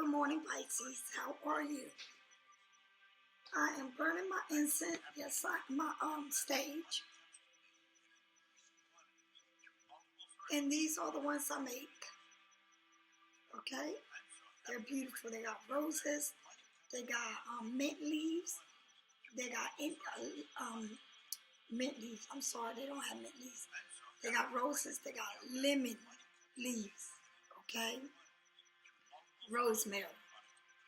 Good morning, Pisces. How are you? I am burning my incense. Yes, my stage. And these are the ones I make. Okay? They're beautiful. They got roses. They got mint leaves. They got mint leaves. I'm sorry, they don't have mint leaves. They got roses. They got lemon leaves. Okay? Rosemary.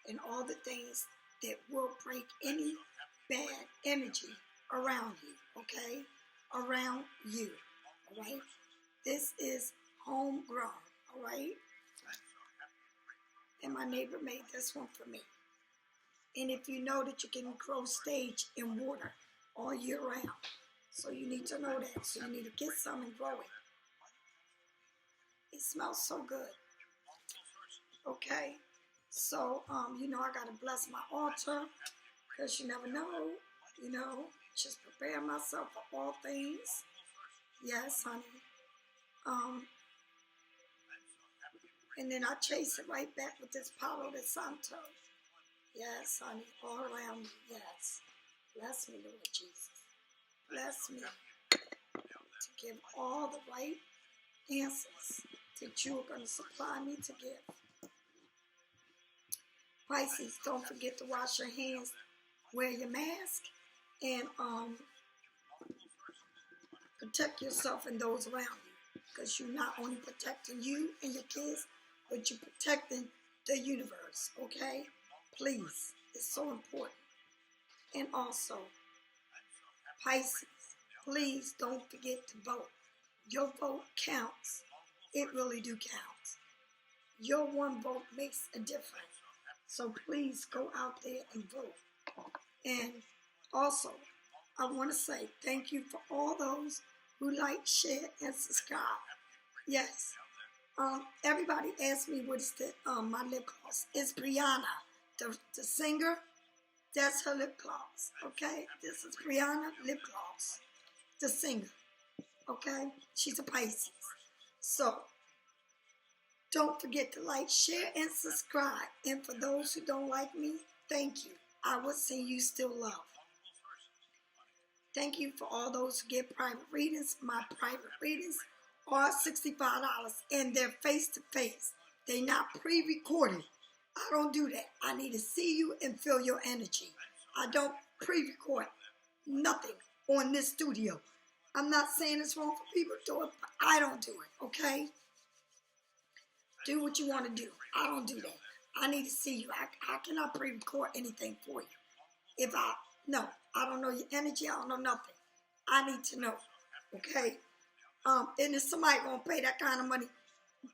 And all the things that will break any bad energy around you. Okay? Around you. All right? This is homegrown. All right? And my neighbor made this one for me. And if you know that you can grow sage in water all year round. So you need to know that. So you need to get some and grow it. It smells so good. Okay? So, you know, I got to bless my altar. Because you never know. You know, just prepare myself for all things. Yes, honey. And then I chase it right back with this Palo de Santo. Yes, honey, all around me, yes. Bless me, Lord Jesus. Bless me to give all the right answers that you are going to supply me to give. Pisces, don't forget to wash your hands, wear your mask, and protect yourself and those around you. Because you're not only protecting you and your kids, but you're protecting the universe, okay? Please, it's so important. And also, Pisces, please don't forget to vote. Your vote counts. It really do count. Your one vote makes a difference. So please go out there and vote. And also, I want to say thank you for all those who like, share, and subscribe. Yes. Everybody asked me what is the my lip gloss. It's Brianna, the singer. That's her lip gloss. Okay, this is Brianna lip gloss, the singer. Okay, she's a Pisces. So don't forget to like, share, and subscribe. And for those who don't like me, thank you. I will send you still love. Thank you for all those who get private readings. My private readings are $65 and they're face-to-face. They're not pre-recorded. I don't do that. I need to see you and feel your energy. I don't pre-record nothing on this studio. I'm not saying it's wrong for people to do it, but I don't do it, okay? Do what you want to do. I don't do that. I need to see you. I cannot pre-record anything for you. No, I don't know your energy. I don't know nothing. I need to know, okay? And if somebody gonna pay that kind of money,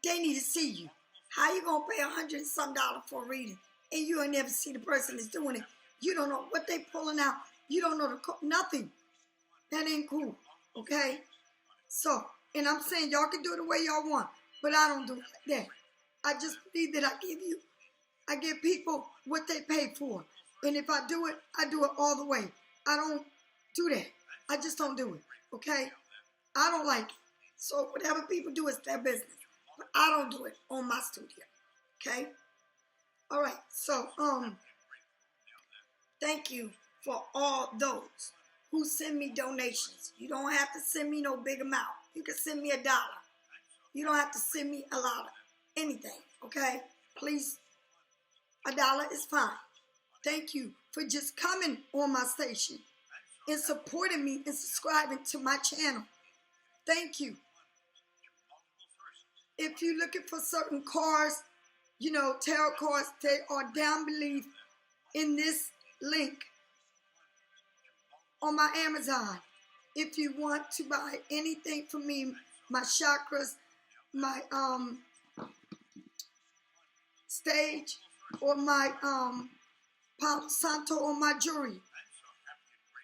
they need to see you. How you gonna pay $100 and some for a reading, and you ain't never see the person that's doing it? You don't know what they pulling out. You don't know nothing. That ain't cool, okay? So, and I'm saying y'all can do it the way y'all want, but I don't do it like that. I just believe that I give people what they pay for, and if I do it all the way. I don't do that. I just don't do it, okay? I don't like it. So whatever people do is their business. But I don't do it on my studio. Okay? Alright, so thank you for all those who send me donations. You don't have to send me no big amount. You can send me $1. You don't have to send me a lot of anything. Okay? Please, $1 is fine. Thank you for just coming on my station and supporting me and subscribing to my channel. Thank you. If you're looking for certain cards, you know, tarot cards, they are down below in this link on my Amazon. If you want to buy anything from me, my chakras, my stage, or my Palo Santo, or my jewelry,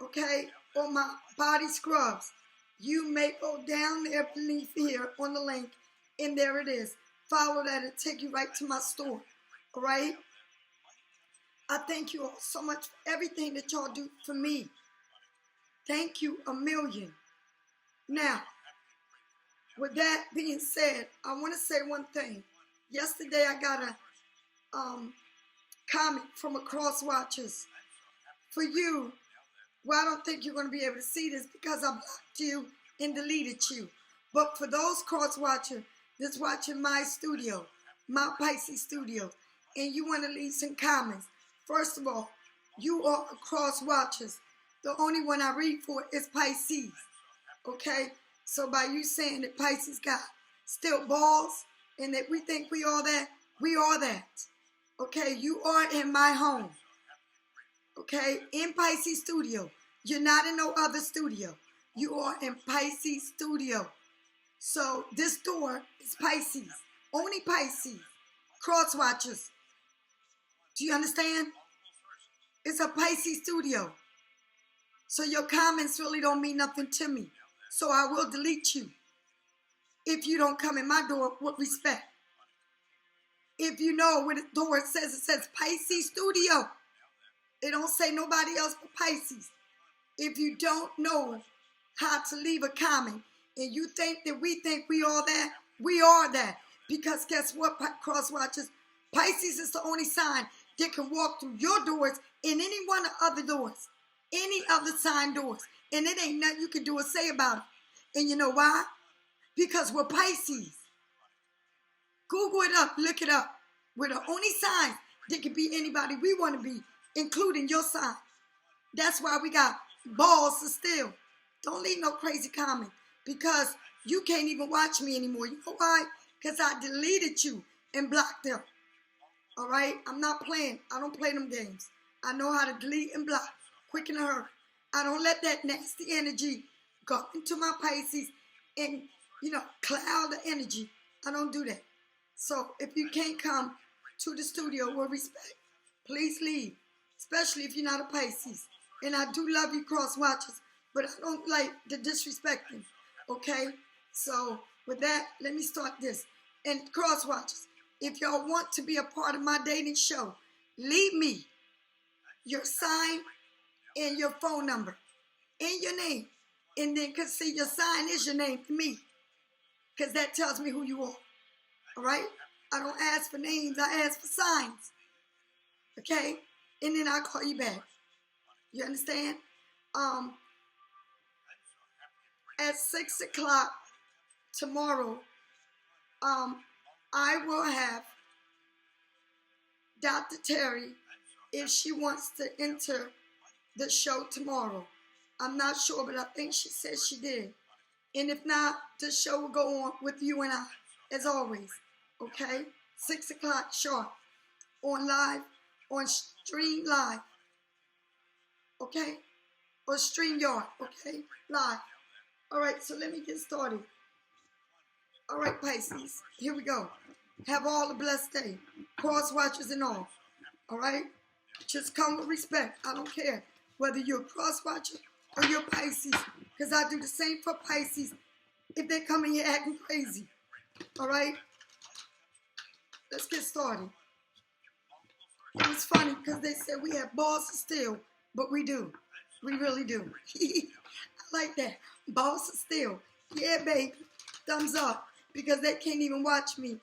okay, or my body scrubs, you may go down there beneath here on the link, and there it is. Follow that and take you right to my store. All right? I thank you all so much for everything that y'all do for me. Thank you a million. Now, with that being said, I want to say one thing. Yesterday I got a comment from across watchers. For you, well, I don't think you're going to be able to see this because I blocked you and deleted you. But for those cross watchers that's watching my studio, my Pisces studio, and you want to leave some comments, first of all, you are cross watchers. The only one I read for is Pisces. Okay? So by you saying that Pisces got still balls and that we think we are that, we are that. Okay? You are in my home. Okay? In Pisces studio. You're not in no other studio. You are in Pisces studio. So this door is Pisces. Only Pisces. Cross watchers. Do you understand? It's a Pisces studio. So your comments really don't mean nothing to me. So I will delete you if you don't come in my door with respect. If you know what the door it says Pisces studio. It don't say nobody else but Pisces. If you don't know how to leave a comment and you think that we think we are that, we are that. Because guess what, cross watchers? Pisces is the only sign that can walk through your doors and any one of other doors. Any other sign doors. And it ain't nothing you can do or say about it. And you know why? Because we're Pisces. Google it up, look it up. We're the only sign that can be anybody we want to be, including your sign. That's why we got balls to steal. Don't leave no crazy comment because you can't even watch me anymore. You know why? Because I deleted you and blocked them. All right? I'm not playing. I don't play them games. I know how to delete and block quick in a hurry. I don't let that nasty energy go into my Pisces and, cloud the energy. I don't do that. So if you can't come to the studio with respect, please leave, especially if you're not a Pisces. And I do love you cross watchers, but I don't like the disrespecting, okay? So with that, let me start this. And cross watchers, if y'all want to be a part of my dating show, leave me your sign and your phone number and your name. And then, because see, your sign is your name to me, because that tells me who you are, all right? I don't ask for names, I ask for signs, okay? And then I'll call you back. You understand? At 6 o'clock tomorrow, I will have Dr. Terri if she wants to enter the show tomorrow. I'm not sure, but I think she said she did. And if not, the show will go on with you and I, as always. Okay? 6 o'clock sharp. On live, on Stream Live. Okay? Or StreamYard. Okay? Live. All right, so let me get started. All right, Pisces. Here we go. Have all a blessed day. Cross watchers and all. All right? Just come with respect. I don't care whether you're a cross watcher or you're Pisces, because I do the same for Pisces if they come in here acting crazy. All right? Let's get started. It was funny because they said we have balls to steal, but we do. We really do. I like that. Balls to steal. Yeah, baby. Thumbs up, because they can't even watch me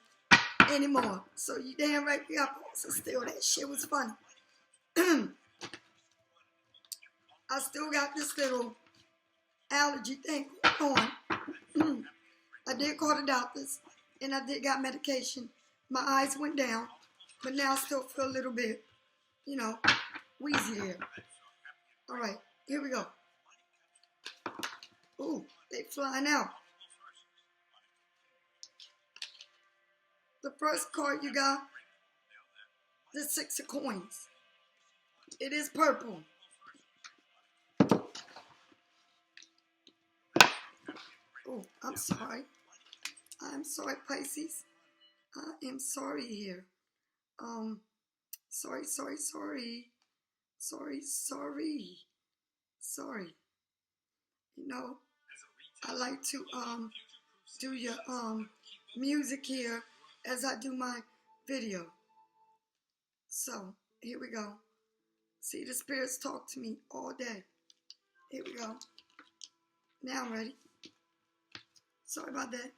anymore. So you damn right we got balls to steal. That shit was funny. I still got this little allergy thing going on. I did call the doctors, and I did got medication. My eyes went down, but now I still feel a little bit, wheezy there. All right, here we go. Ooh, they flying out. The first card you got, the 6 of coins. It is purple. Oh, I'm sorry. I'm sorry, Pisces. I am sorry here. Sorry. I like to do your music here as I do my video. So here we go. See, the spirits talk to me all day. Here we go. Now I'm ready. Sorry about that.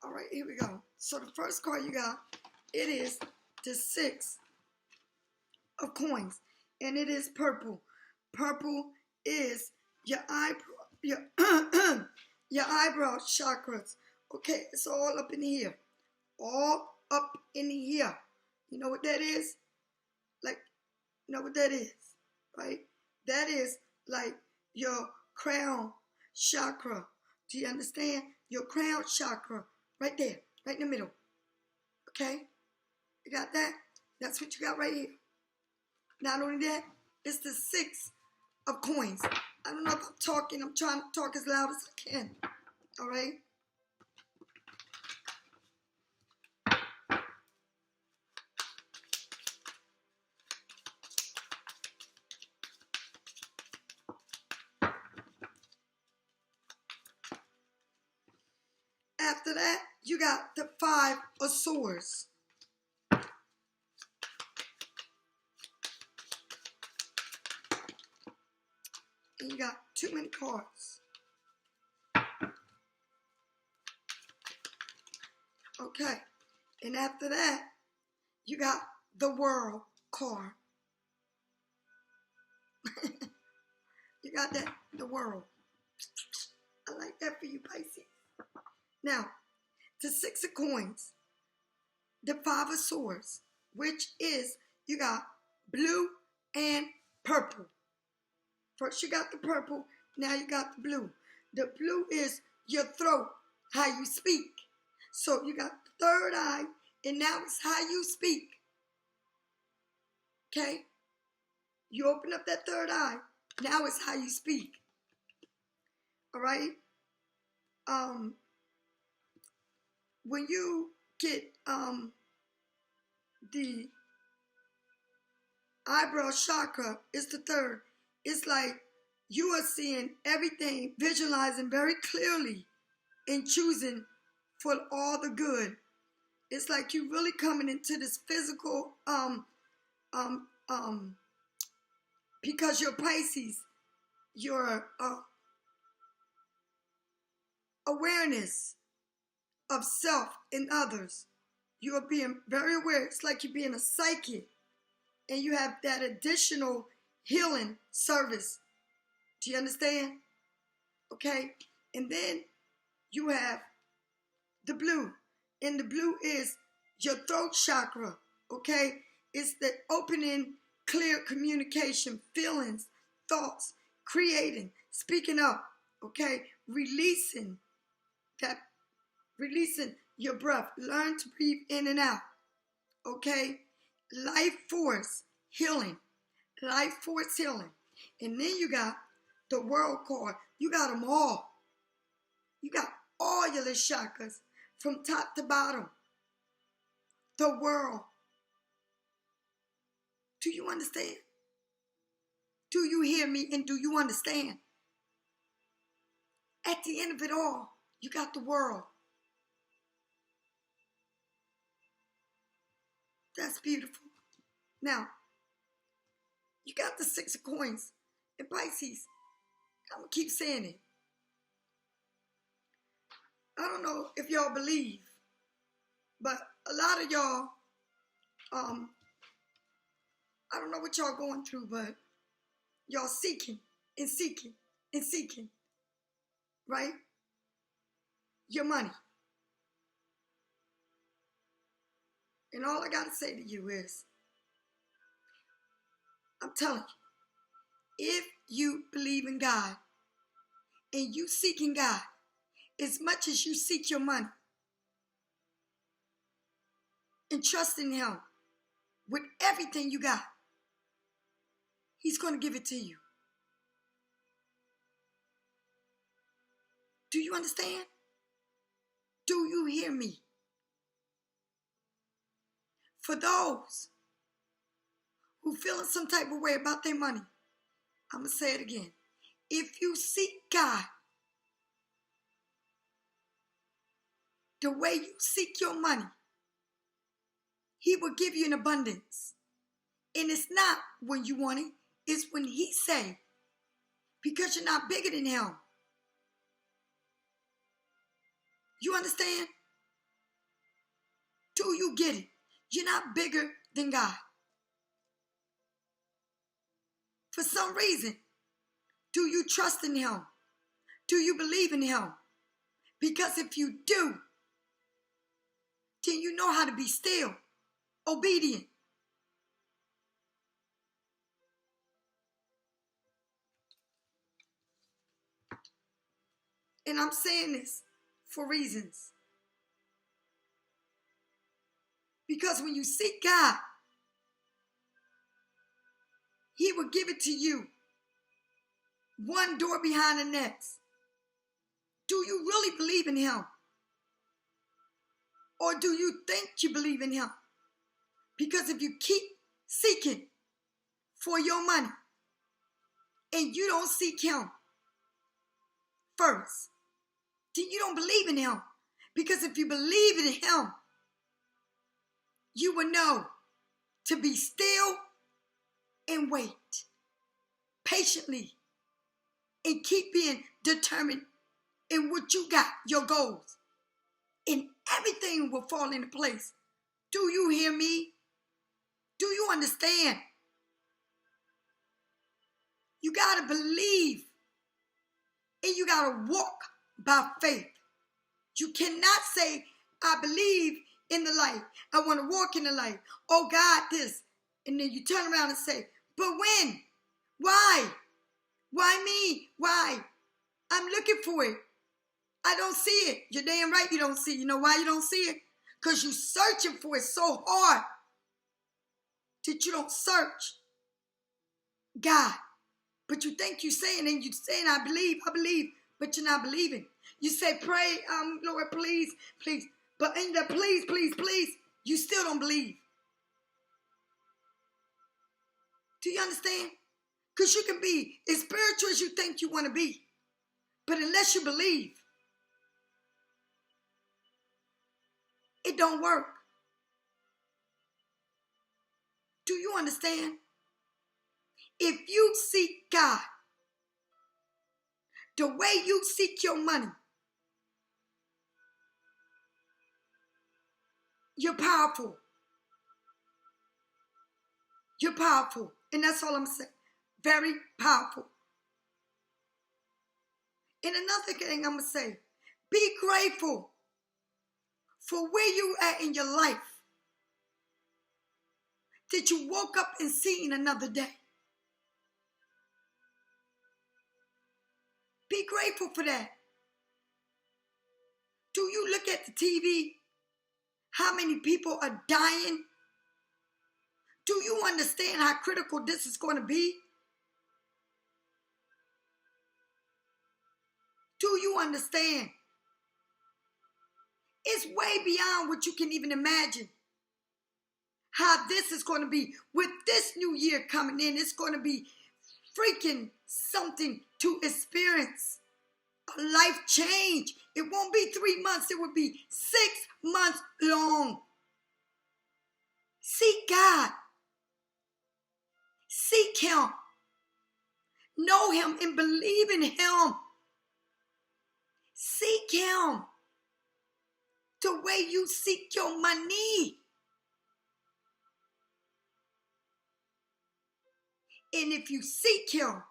All right, here we go. So the first card you got it is the 6 of coins, and it is purple. Purple is your eyebrow, your eyebrow chakras. Okay, it's all up in here. All up in here. You know what that is? Like, you know what that is, right? That is like your crown chakra. Do you understand? Your crown chakra. Right there. Right in the middle. Okay? You got that? That's what you got right here. Not only that, it's the 6 of coins. I don't know if I'm talking. I'm trying to talk as loud as I can. All right? After that, you got the 5 of swords. And you got too many cards. Okay. And after that, you got the world card. You got that? The world. I like that for you, Pisces. Now, the 6 of coins, the 5 of swords, which is, you got blue and purple. First you got the purple, now you got the blue. The blue is your throat, how you speak. So you got the third eye, and now it's how you speak. Okay? You open up that third eye, now it's how you speak. All right? When you get the eyebrow chakra, it's the third. It's like you are seeing everything, visualizing very clearly and choosing for all the good. It's like you really coming into this physical, because you're Pisces, your awareness of self and others. You are being very aware. It's like you're being a psychic, and you have that additional healing service. Do you understand? Okay? And then you have the blue. And the blue is your throat chakra. Okay? It's the opening, clear communication, feelings, thoughts, creating, speaking up. Okay? Releasing your breath. Learn to breathe in and out. Okay? Life force healing. Life force healing. And then you got the world card. You got them all. You got all your little chakras from top to bottom. The world. Do you understand? Do you hear me, and do you understand? At the end of it all, you got the world. That's beautiful. Now, you got the 6 of coins. And Pisces, I'm going to keep saying it. I don't know if y'all believe, but a lot of y'all, I don't know what y'all going through, but y'all seeking and seeking and seeking, right? Your money. And all I got to say to you is, I'm telling you, if you believe in God and you seeking God as much as you seek your money and trust in Him with everything you got, He's going to give it to you. Do you understand? Do you hear me? For those who feeling some type of way about their money, I'm going to say it again. If you seek God the way you seek your money, He will give you an abundance. And it's not when you want it, it's when He say, because you're not bigger than Him. You understand? Do you get it? You're not bigger than God. For some reason, do you trust in him? Do you believe in him? Because if you do, then you know how to be still, obedient. And I'm saying this for reasons. Because when you seek God, he will give it to you, one door behind the next. Do you really believe in him? Or do you think you believe in him? Because if you keep seeking for your money and you don't seek him first, then you don't believe in him. Because if you believe in him, you will know to be still and wait patiently and keep being determined in what you got, your goals. And everything will fall into place. Do you hear me? Do you understand? You got to believe and you got to walk by faith. You cannot say, I believe in the light. I want to walk in the light. Oh God, this. And then you turn around and say, but when? Why? Why me? Why? I'm looking for it. I don't see it. You're damn right you don't see it. You know why you don't see it? Because you're searching for it so hard that you don't search God. But you think you're saying, and you're saying, I believe, but you're not believing. You say, pray, Lord, please, please. But in the please, you still don't believe. Do you understand? Because you can be as spiritual as you think you want to be. But unless you believe, it don't work. Do you understand? If you seek God, the way you seek your money, you're powerful. You're powerful. And that's all I'm saying. Very powerful. And another thing I'm going to say, be grateful for where you at in your life. That you woke up and seen another day. Be grateful for that. Do you look at the TV? How many people are dying? Do you understand how critical this is going to be? Do you understand? It's way beyond what you can even imagine. How this is going to be. With this new year coming in, it's going to be freaking something to experience. A life change. It won't be 3 months. It will be 6 months long. Seek God. Seek him. Know him and believe in him. Seek him. The way you seek your money. And if you seek him,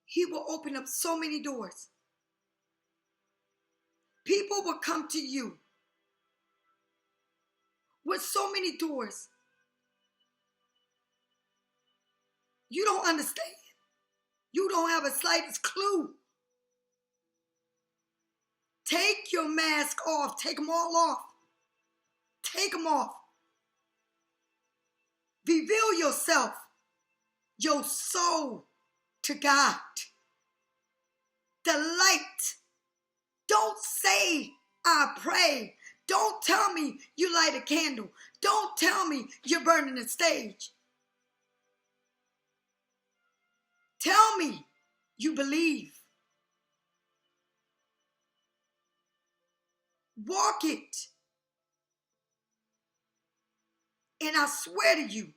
he will open up so many doors. People will come to you with so many doors. You don't understand. You don't have a slightest clue. Take your mask off. Take them all off. Take them off. Reveal yourself, your soul to God. The light. Don't say, I pray. Don't tell me you light a candle. Don't tell me you're burning a stage. Tell me you believe. Walk it. And I swear to you,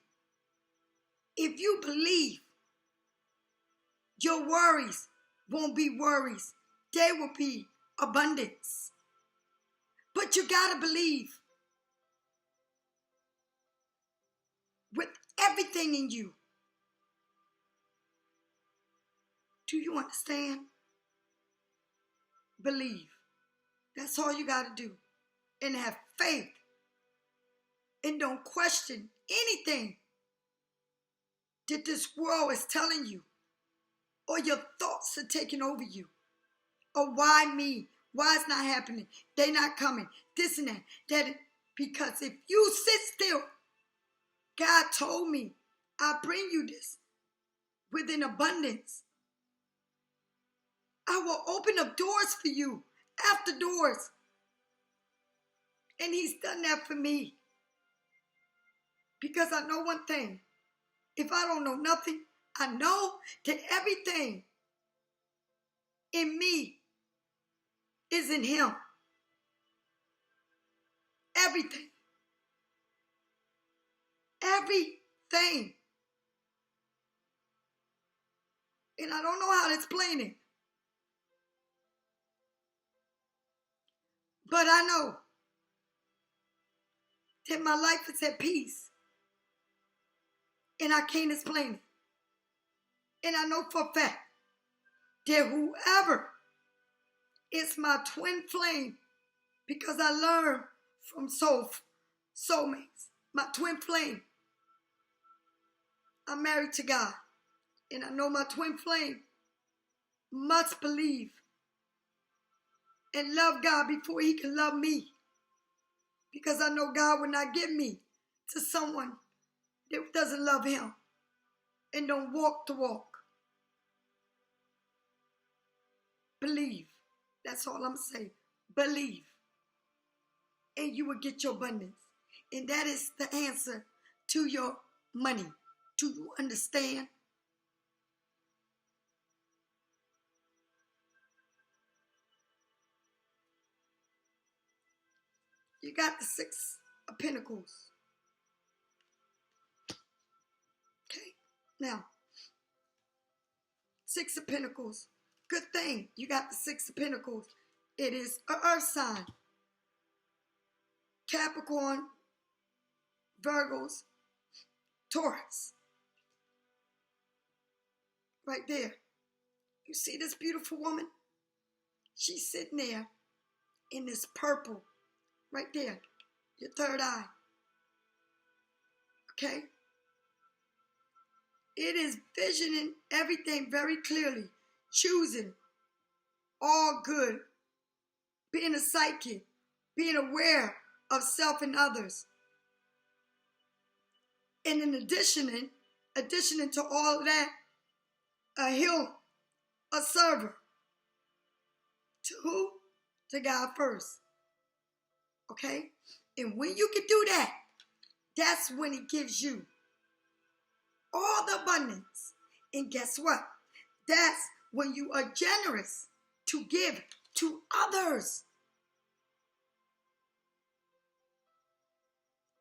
if you believe, your worries won't be worries. They will be abundance. But you gotta believe. everything in you. Do you understand? Believe. That's all you got to do. And have faith. And don't question anything that this world is telling you. Or your thoughts are taking over you. Or why me? Why it's not happening? They not coming. This and that. Because if you sit still, God told me, I'll bring you this with an abundance. I will open up doors for you, after doors. And he's done that for me. Because I know one thing. If I don't know nothing, I know that everything in me is in him. Everything. Everything. And I don't know how to explain it. But I know that my life is at peace. And I can't explain it. And I know for a fact that whoever is my twin flame, because I learned from soulmates, my twin flame, I'm married to God. And I know my twin flame must believe and love God before he can love me. Because I know God will not give me to someone that doesn't love him and don't walk the walk. Believe. That's all I'm saying. Believe. And you will get your abundance. And that is the answer to your money. Do you understand? You got the 6 of Pentacles. Okay? Now, 6 of Pentacles. Good thing you got the 6 of Pentacles. It is an earth sign. Capricorn, Virgos, Taurus. Right there. You see this beautiful woman? She's sitting there in this purple. Right there. Your third eye. Okay? It is visioning everything very clearly. Choosing all good. Being a psychic. Being aware of self and others. And in addition to all of that, a healer, a server. To who? To God first. Okay? And when you can do that, that's when he gives you all the abundance. And guess what? That's when you are generous to give to others.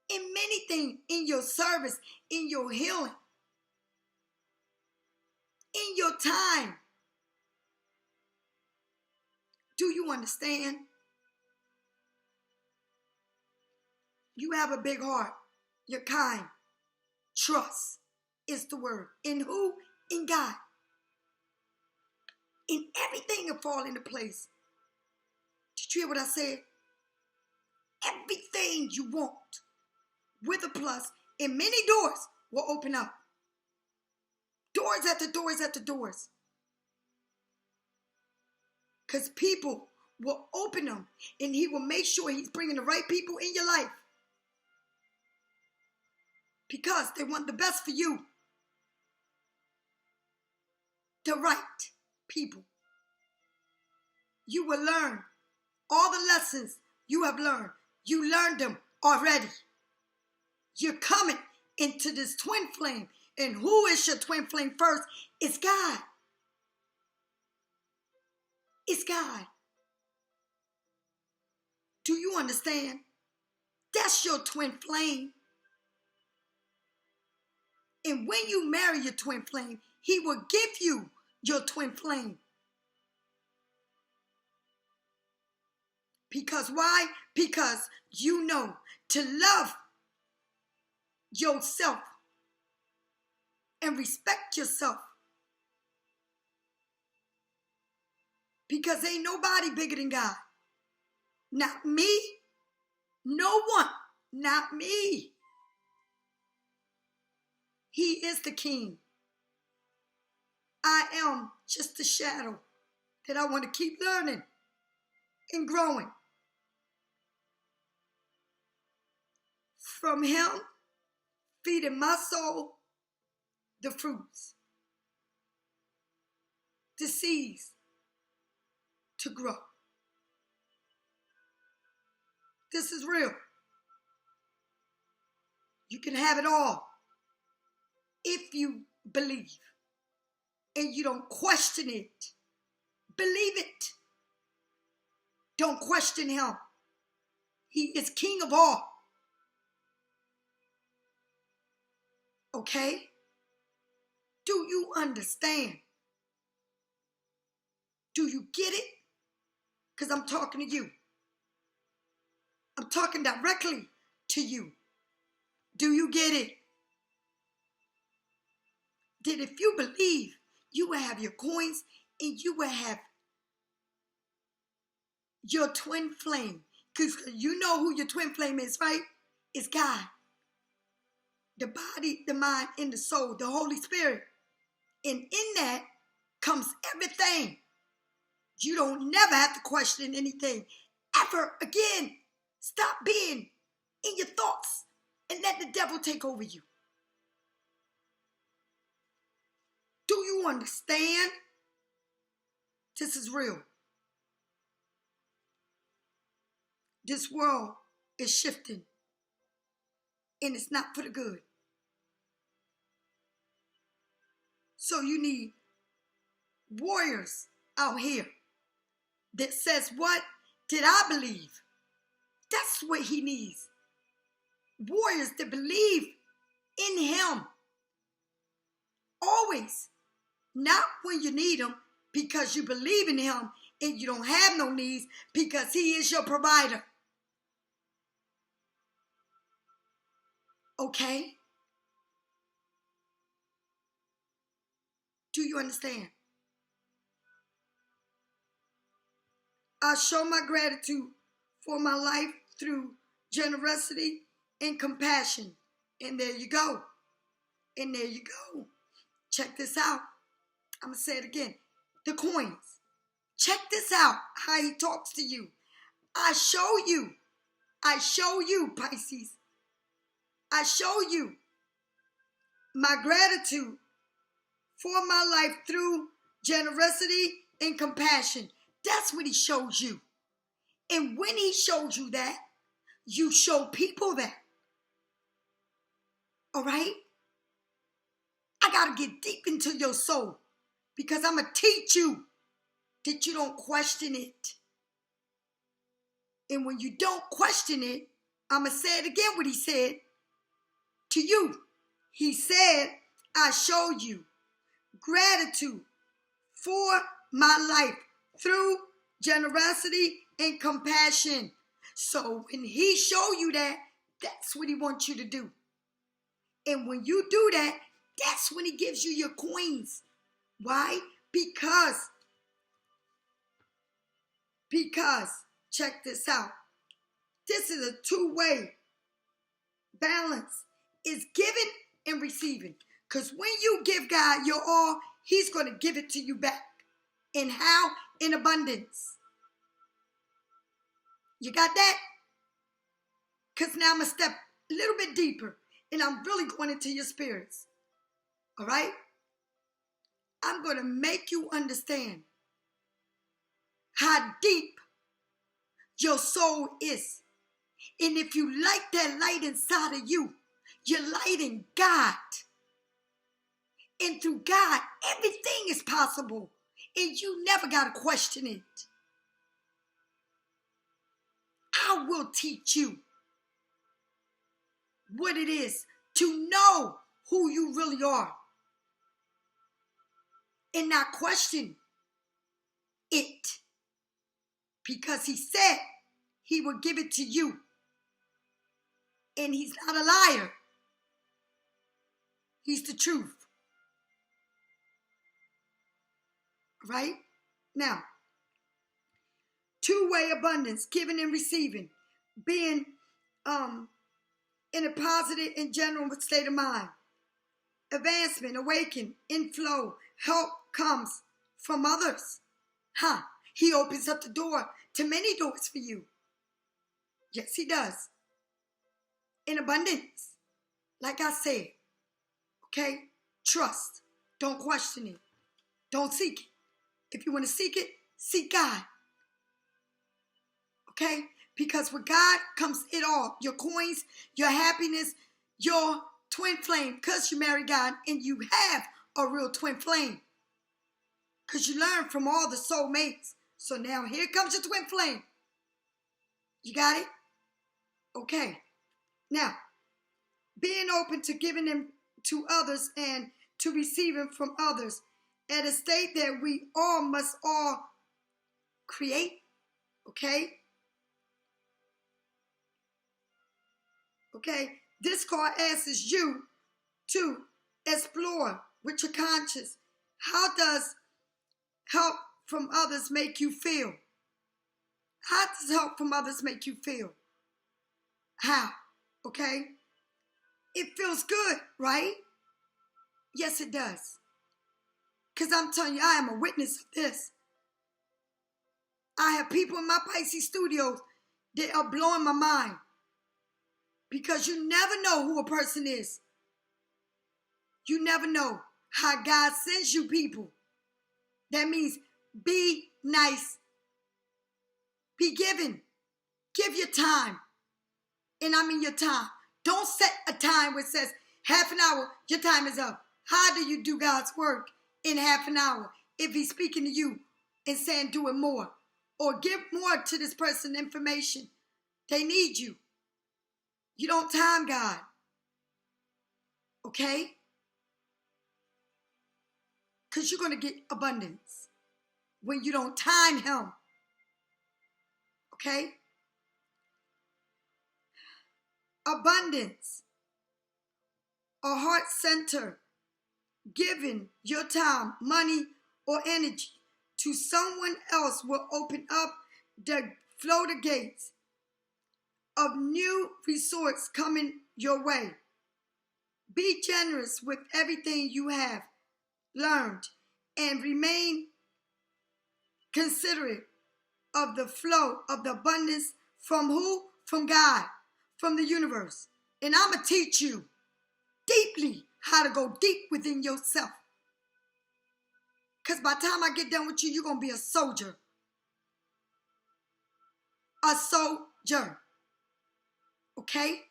In many things, in your service, in your healing, in your time. Do you understand? You have a big heart. You're kind. Trust is the word. In who? In God. And everything will fall into place. Did you hear what I said? Everything you want with a plus and many doors will open up. Doors after doors after doors. Because people will open them and he will make sure he's bringing the right people in your life. Because they want the best for you. The right people. You will learn all the lessons you have learned. You learned them already. You're coming into this twin flame. And who is your twin flame first? It's God. It's God. Do you understand? That's your twin flame. And when you marry your twin flame, he will give you your twin flame. Because why? Because you know to love yourself and respect yourself. Because ain't nobody bigger than God. Not me. No one. Not me. He is the king. I am just a shadow that I want to keep learning and growing. From him, feeding my soul the fruits, the seeds to grow. This is real. You can have it all if you believe and you don't question it. Believe it. Don't question him. He is king of all. Okay? Do you understand? Do you get it? Because I'm talking to you. I'm talking directly to you. Do you get it? That if you believe, you will have your coins and you will have your twin flame. Because you know who your twin flame is, right? It's God. The body, the mind, and the soul, the Holy Spirit. And in that comes everything. You don't never have to question anything ever again. Stop being in your thoughts and let the devil take over you. Do you understand? This is real. This world is shifting and it's not for the good. So you need warriors out here that says, what did I believe? That's what he needs. Warriors that believe in him. Always. Not when you need him because you believe in him and you don't have no needs because he is your provider. Okay? Do you understand? I show my gratitude for my life through generosity and compassion. And there you go. And there you go. Check this out. I'm going to say it again. The coins. Check this out, how he talks to you. I show you, Pisces. I show you my gratitude for my life through generosity and compassion. That's what he shows you. And when he shows you that, you show people that. All right? I got to get deep into your soul because I'm going to teach you that you don't question it. And when you don't question it, I'm going to say it again what he said to you. He said, I show you gratitude for my life through generosity and compassion. So when he show you that, that's what he wants you to do. And when you do that, that's when he gives you your coins. Why? Because, check this out. This is a two-way balance. It's giving and receiving. Because when you give God your all, he's going to give it to you back. And how? In abundance. You got that? Because now I'm going to step a little bit deeper. And I'm really going into your spirits. All right? I'm going to make you understand how deep your soul is. And if you like that light inside of you, you're lighting God. And through God, everything is possible. And you never got to question it. I will teach you what it is to know who you really are. And not question it. Because he said he will give it to you. And he's not a liar. He's the truth. right? Now, two-way abundance, giving and receiving, being in a positive and general state of mind. Advancement, awaken, inflow, help comes from others. He opens up the door to many doors for you. Yes, he does. In abundance. Like I said, okay? Trust. Don't question it. Don't seek it. If you want to seek it, seek God. Okay? Because with God comes it all. Your coins, your happiness, your twin flame. Because you marry God and you have a real twin flame. Because you learn from all the soulmates. So now here comes your twin flame. You got it? Okay. Now, being open to giving them to others and to receiving from others at a state that we all must all create. Okay? Okay? This card asks you to explore with your conscience. How does help from others make you feel? How does help from others make you feel? How? Okay? It feels good, right? Yes, it does. Because I'm telling you, I am a witness of this. I have people in my Pisces studios that are blowing my mind. Because you never know who a person is. You never know how God sends you people. That means be nice. Be giving. Give your time. And I mean your time. Don't set a time where it says half an hour, your time is up. How do you do God's work in half an hour if he's speaking to you and saying do it more? Or give more to this person information. They need you. You don't time God. Okay? Because you're going to get abundance when you don't time him. Okay? Abundance. A heart center. Giving your time, money, or energy to someone else will open up the floater gates of new resorts coming your way. Be generous with everything you have learned and remain considerate of the flow of the abundance from who? From God, from the universe. And I'm going to teach you deeply how to go deep within yourself. Because by the time I get done with you, you're going to be a soldier. A soldier. Okay?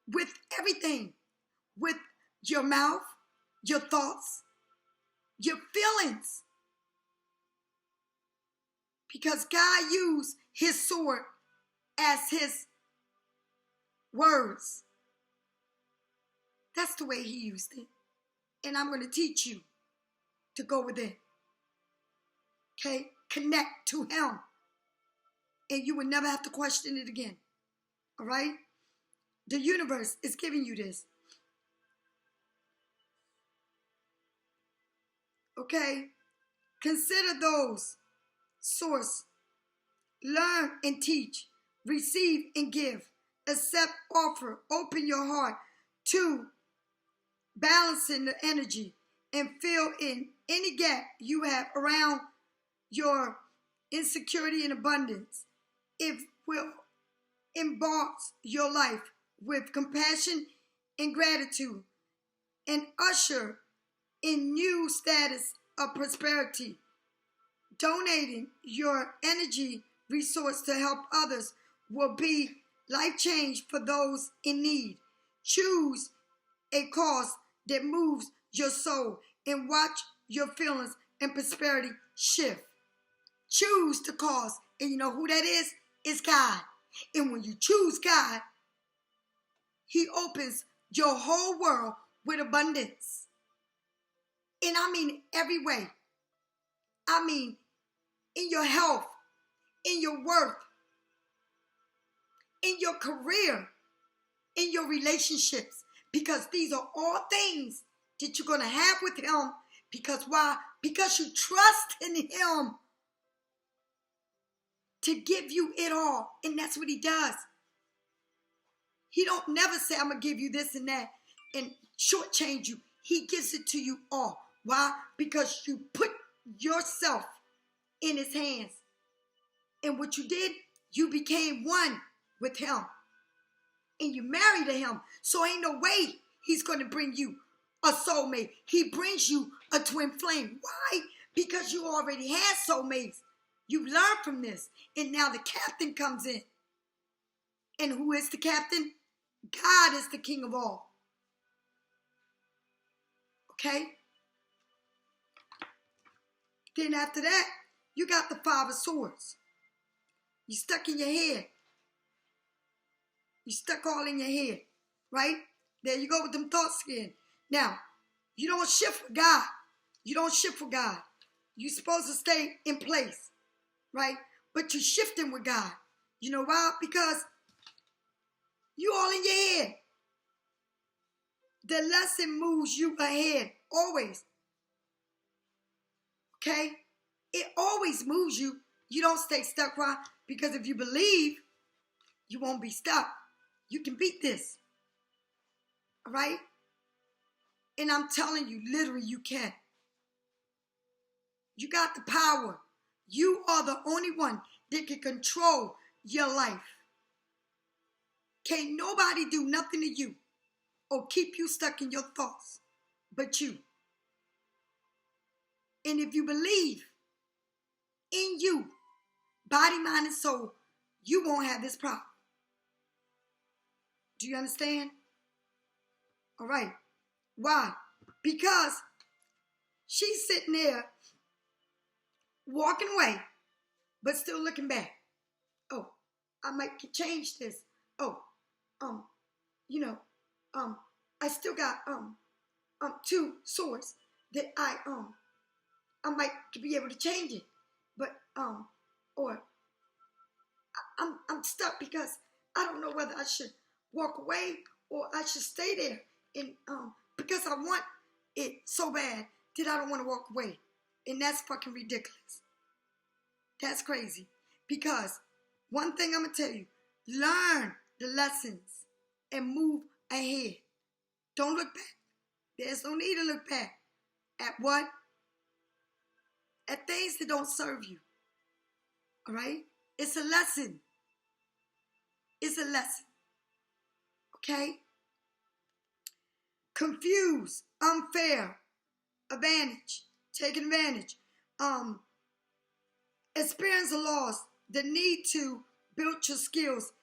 With everything. With your mouth, your thoughts, your feelings. Because God used his sword as his words. That's the way he used it. And I'm going to teach you to go within. Okay? Connect to him. And you will never have to question it again. All right? The universe is giving you this. Okay? Consider those source. Learn and teach. Receive and give. Accept, offer. Open your heart to balancing the energy and fill in any gap you have around your insecurity and abundance. It will embarks your life with compassion and gratitude and usher in new status of prosperity. Donating your energy resource to help others will be life change for those in need. Choose a cause that moves your soul and watch your feelings and prosperity shift. Choose the cause. And you know who that is? It's God. And when you choose God, he opens your whole world with abundance. And I mean every way. I mean in your health, in your worth, in your career, in your relationships. Because these are all things that you're going to have with him Because why? Because you trust in him to give you it all. And that's what he does. He don't never say, I'm going to give you this and that and shortchange you. He gives it to you all. Why? Because you put yourself in his hands. And what you did, you became one with him. And you married to him. So ain't no way he's going to bring you a soulmate. He brings you a twin flame. Why? Because you already had soulmates. You learned from this. And now the captain comes in. And who is the captain? God is the king of all. Okay? Then after that, you got the Five of Swords. You stuck in your head. You stuck all in your head. Right? There you go with them thoughts again. Now, you don't shift with God. You don't shift with God. You're supposed to stay in place. Right? But you're shifting with God. You know why? Because you all in your head. The lesson moves you ahead. Always. Okay? It always moves you. You don't stay stuck. Why? Because if you believe, you won't be stuck. You can beat this. All right? And I'm telling you, literally, you can. You got the power. You are the only one that can control your life. Can't nobody do nothing to you or keep you stuck in your thoughts but you. And if you believe in you, body, mind, and soul, you won't have this problem. Do you understand? All right. Why? Because she's sitting there walking away, but still looking back. Oh, I might change this. Oh, I still got two swords that I might be able to change it, but or I'm stuck because I don't know whether I should walk away or I should stay there, and because I want it so bad that I don't want to walk away, and that's fucking ridiculous. That's crazy. Because one thing I'm gonna tell you, learn the lessons and move ahead. Don't look back. There's no need to look back at what? At things that don't serve you. All right? It's a lesson. It's a lesson. Okay? Confused, unfair, advantage, taking advantage, experience a loss, the need to build your skills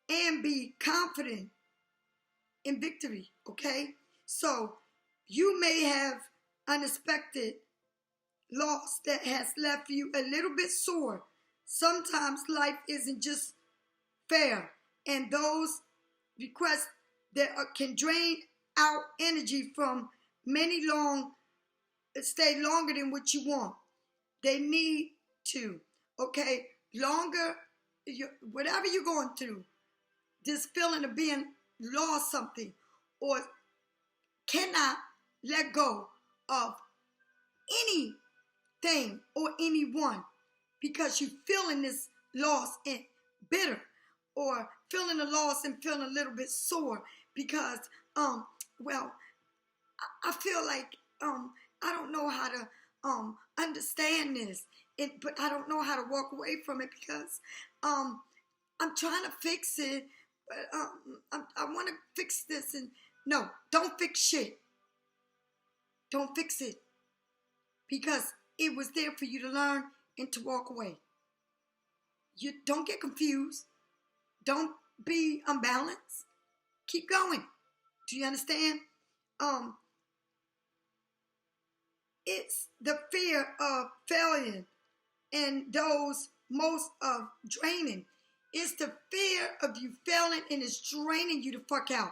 and be confident in victory. Okay? So you may have unexpected loss that has left you a little bit sore. Sometimes life isn't just fair, and those requests that can drain out energy from many stay longer than what you want. They need to, okay, longer, whatever you're going through, this feeling of being lost something or cannot let go of anything or anyone because you're feeling this loss and bitter, or feeling a loss and feeling a little bit sore because I feel like I don't know how to understand this, but I don't know how to walk away from it because I'm trying to fix it, but I want to fix this. And no, don't fix shit. Don't fix it, because it was there for you to learn and to walk away. You don't get confused. Don't be unbalanced. Keep going. Do you understand? It's the fear of failure and those most of draining. It's the fear of you failing, and it's draining you the fuck out.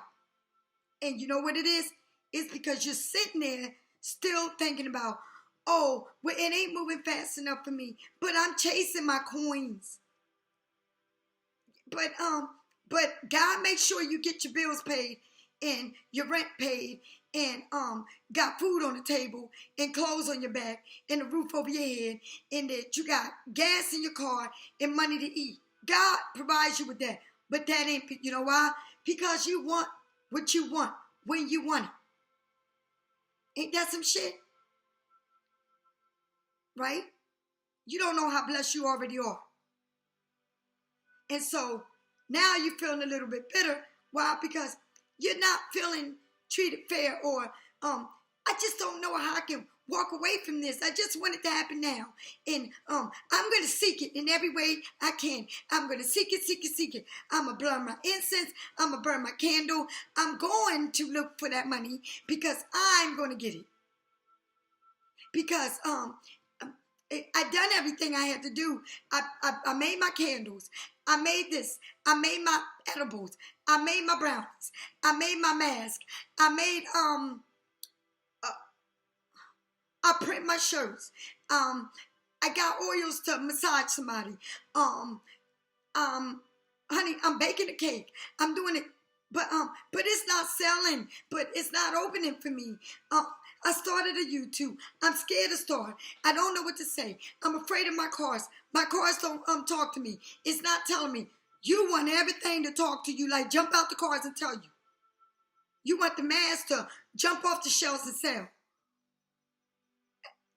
And you know what it is? It's because you're sitting there still thinking about, oh, well, it ain't moving fast enough for me, but I'm chasing my coins. But God makes sure you get your bills paid, and your rent paid, and got food on the table, and clothes on your back, and a roof over your head, and that you got gas in your car and money to eat. God provides you with that. But that ain't, you know why? Because you want what you want when you want it. Ain't that some shit? Right? You don't know how blessed you already are. And so now you're feeling a little bit bitter. Why? Because you're not feeling treated fair, or I just don't know how I can walk away from this. I just want it to happen now. And I'm going to seek it in every way I can. I'm going to seek it, seek it, seek it. I'm going to burn my incense. I'm going to burn my candle. I'm going to look for that money because I'm going to get it. Because I done everything I had to do. I made my candles. I made this. I made my edibles. I made my brownies. I made my mask. I made I print my shirts. I got oils to massage somebody. Honey, I'm baking a cake. I'm doing it, but it's not selling. But it's not opening for me. I started a YouTube. I'm scared to start. I don't know what to say. I'm afraid of my cars. My cars don't talk to me. It's not telling me. You want everything to talk to you, like jump out the cars and tell you. You want the mask to jump off the shelves and sell.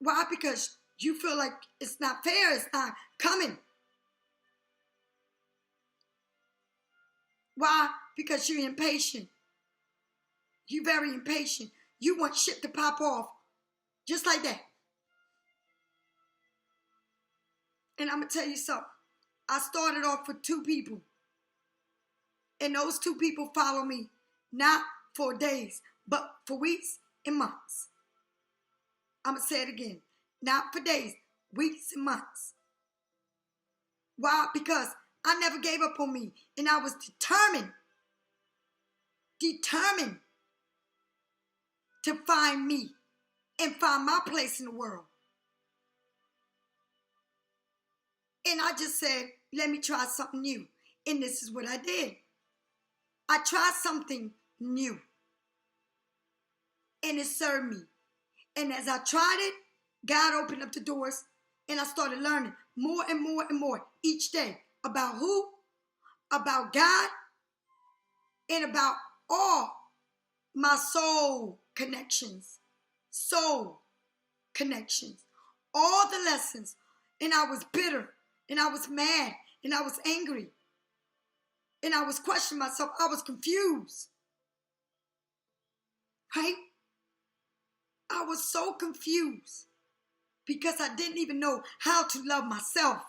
Why? Because you feel like it's not fair. It's not coming. Why? Because you're impatient. You're very impatient. You want shit to pop off just like that. And I'm going to tell you something. I started off with 2 people. And those 2 people follow me. Not for days, but for weeks and months. I'm going to say it again. Not for days, weeks and months. Why? Because I never gave up on me. And I was determined to find me and find my place in the world. And I just said, let me try something new. And this is what I did. I tried something new. And it served me. And as I tried it, God opened up the doors, and I started learning more and more and more each day about who? About God, and about all my soul connections. Soul connections. All the lessons. And I was bitter, and I was mad, and I was angry. And I was questioning myself. I was confused. Right? I was so confused because I didn't even know how to love myself.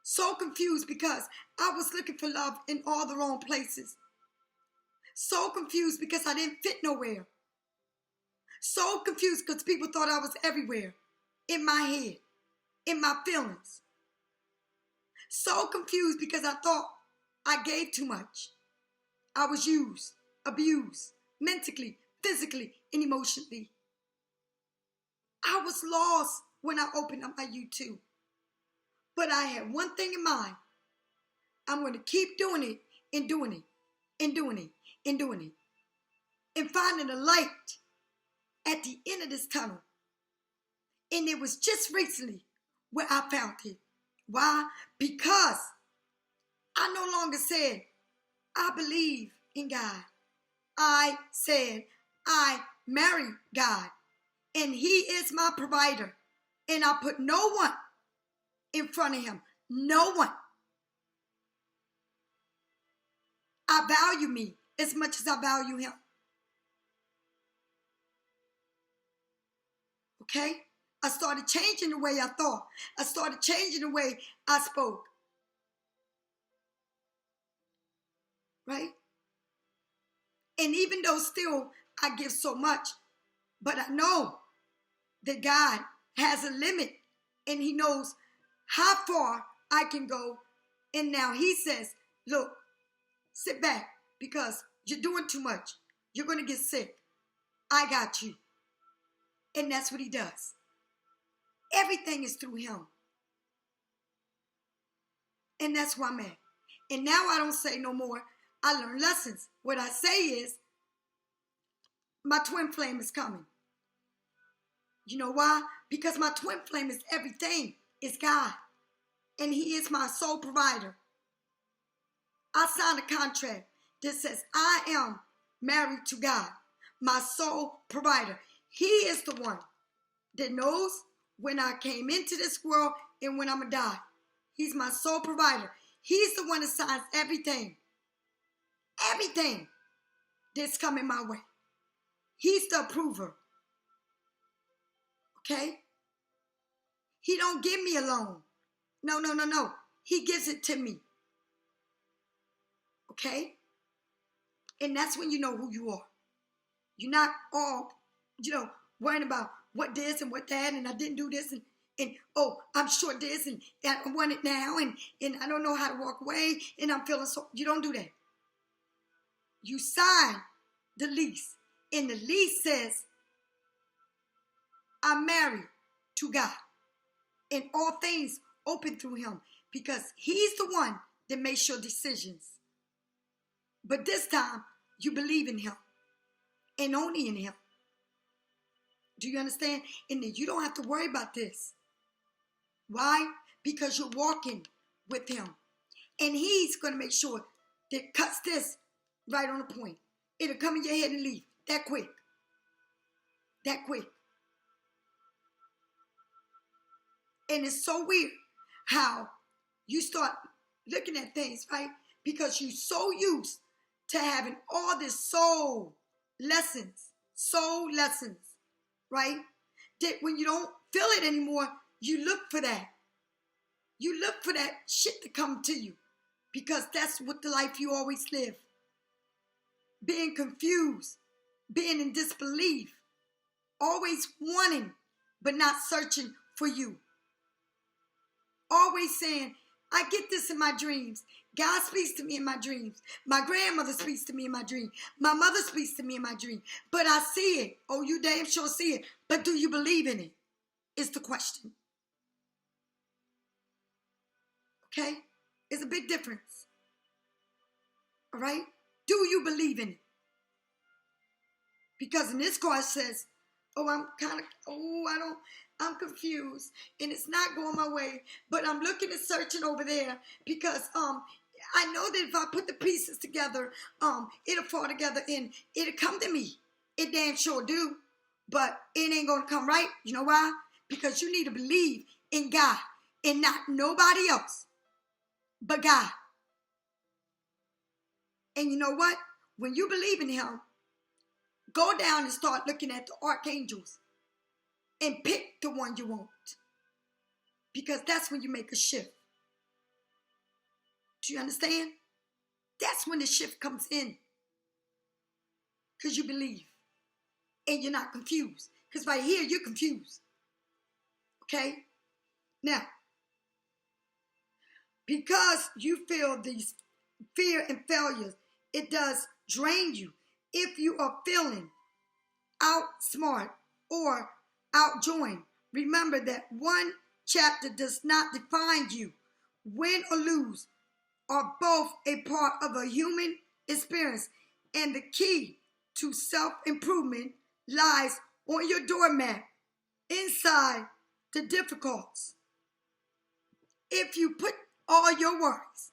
So confused because I was looking for love in all the wrong places. So confused because I didn't fit nowhere. So confused because people thought I was everywhere. In my head. In my feelings. So confused because I thought I gave too much. I was used, abused, mentally, physically, and emotionally. I was lost when I opened up my YouTube. But I had one thing in mind. I'm going to keep doing it and doing it and doing it and doing it. And finding a light at the end of this tunnel. And it was just recently where I found it. Why? Because I no longer said, I believe in God. I said, I marry God. And He is my provider. And I put no one in front of Him. No one. I value me as much as I value Him. Okay? I started changing the way I thought. I started changing the way I spoke. Right? And even though still I give so much, but I know that God has a limit and He knows how far I can go. And now He says, look, sit back because you're doing too much. You're going to get sick. I got you. And that's what He does. Everything is through Him. And that's where I'm at. And now I don't say no more, I learned lessons. What I say is, my twin flame is coming. You know why? Because my twin flame is everything. It's God. And he is my sole provider. I signed a contract that says I am married to God, my sole provider. He is the one that knows when I came into this world and when I'm going to die. He's my sole provider. He's the one that signs everything. Everything that's coming my way. He's the approver. Okay? He don't give me a loan. No. He gives it to me. Okay? And that's when you know who you are. You're not all, worrying about what this and what that, and I didn't do this, and oh, I'm short this, and I want it now, and I don't know how to walk away, and I'm feeling so. You don't do that. You sign the lease, and the lease says, I'm married to God, and all things open through him, because he's the one that makes your decisions. But this time, you believe in him, and only in him. Do you understand? And then you don't have to worry about this. Why? Because you're walking with him. And he's going to make sure that cuts this right on the point. It'll come in your head and leave that quick. That quick. And it's so weird how you start looking at things, right? Because you're so used to having all this soul lessons, right? That when you don't feel it anymore, you look for that. You look for that shit to come to you, because that's what the life you always live. Being confused, being in disbelief, always wanting but not searching for you. Always saying, I get this in my dreams. God speaks to me in my dreams. My grandmother speaks to me in my dream. My mother speaks to me in my dream. But I see it. Oh, you damn sure see it. But do you believe in it? Is the question. Okay? It's a big difference. All right? Do you believe in it? Because in this card it says, I'm confused, and it's not going my way, but I'm looking and searching over there, because I know that if I put the pieces together, it'll fall together and it'll come to me. It damn sure do, but it ain't gonna come right. You know why? Because you need to believe in God and not nobody else but God. And you know what? When you believe in him, go down and start looking at the archangels and pick the one you want. Because that's when you make a shift. Do you understand? That's when the shift comes in. Because you believe. And you're not confused. Because right here, you're confused. Okay? Now, because you feel these fear and failures, it does drain you. If you are feeling outsmart or outjoined, remember that one chapter does not define you. Win or lose are both a part of a human experience, and the key to self-improvement lies on your doormat, inside the difficulties. If you put all your worries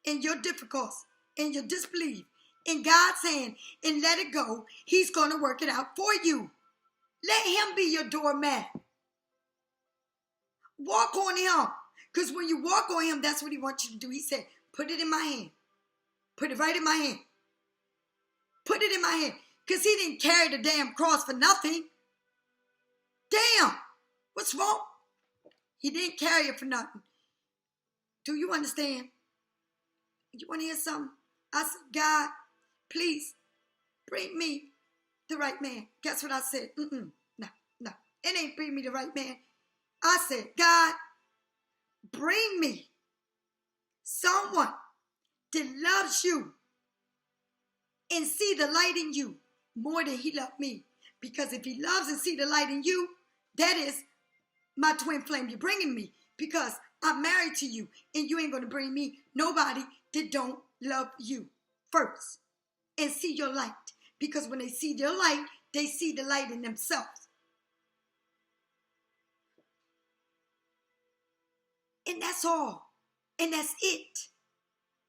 and your difficulties and your disbelief in God's hand and let it go, he's going to work it out for you. Let him be your doormat. Walk on him. Because when you walk on him, that's what he wants you to do. He said, put it in my hand. Put it right in my hand. Put it in my hand. Because he didn't carry the damn cross for nothing. Damn. What's wrong? He didn't carry it for nothing. Do you understand? You want to hear something? I said, God, please bring me the right man. Guess what I said? No. It ain't bring me the right man. I said, God, bring me someone that loves you and see the light in you more than he loved me. Because if he loves and see the light in you, that is my twin flame you're bringing me. Because I'm married to you, and you ain't going to bring me nobody that don't love you first and see your light. Because when they see your light, they see the light in themselves. And that's all. And that's it.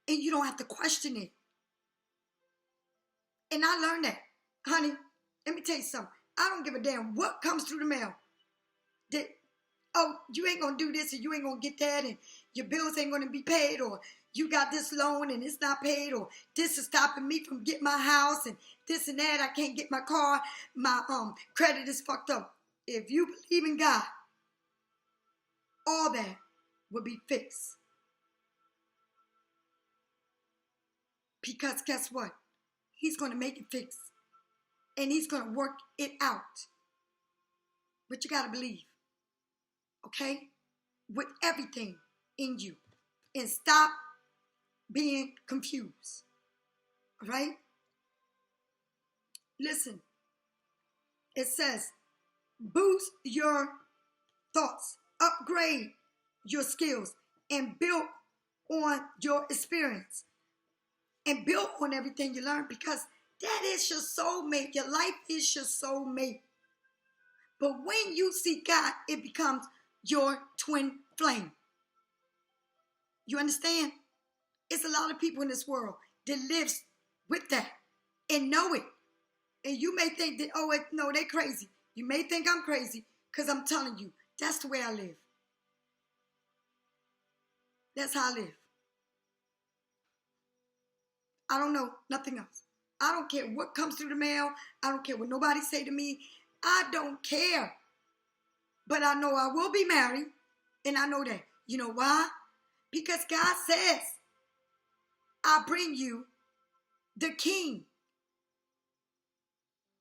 And you don't have to question it. And I learned that. Honey, let me tell you something. I don't give a damn what comes through the mail. That, oh, you ain't going to do this or you ain't going to get that and your bills ain't going to be paid, or you got this loan and it's not paid, or this is stopping me from getting my house and this and that. I can't get my car. My credit is fucked up. If you believe in God, all that will be fixed. Because guess what? He's going to make it fix. And he's going to work it out. But you got to believe. Okay? With everything in you. And stop being confused. All right? Listen. It says, boost your thoughts. Upgrade your skills. And build on your experience. And build on everything you learn, because that is your soulmate. Your life is your soulmate. But when you see God, it becomes your twin flame. You understand? It's a lot of people in this world that lives with that and know it. And you may think that, oh, no, they're crazy. You may think I'm crazy because I'm telling you, that's the way I live. That's how I live. I don't know nothing else. I don't care what comes through the mail. I don't care what nobody say to me. I don't care. But I know I will be married. And I know that. You know why? Because God says, I bring you the king.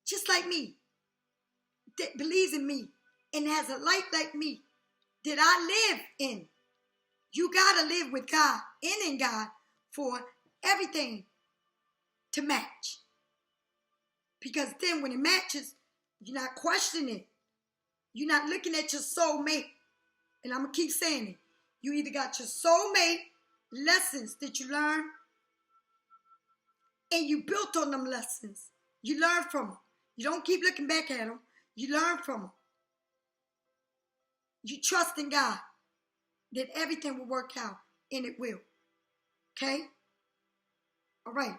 Just like me. That believes in me. And has a light like me. That I live in. You got to live with God and in God for everything to match. Because then when it matches, you're not questioning it. You're not looking at your soulmate. And I'm going to keep saying it. You either got your soulmate lessons that you learn, and you built on them lessons. You learn from them. You don't keep looking back at them. You learn from them. You trust in God that everything will work out, and it will. Okay? All right.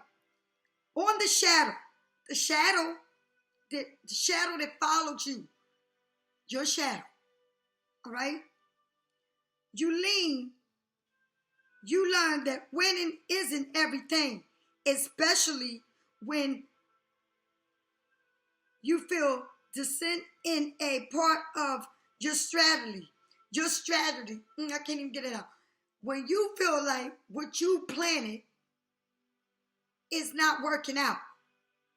On the shadow that followed you, your shadow, all right? You learn that winning isn't everything, especially when you feel descent in a part of your strategy. I can't even get it out. When you feel like what you planted is not working out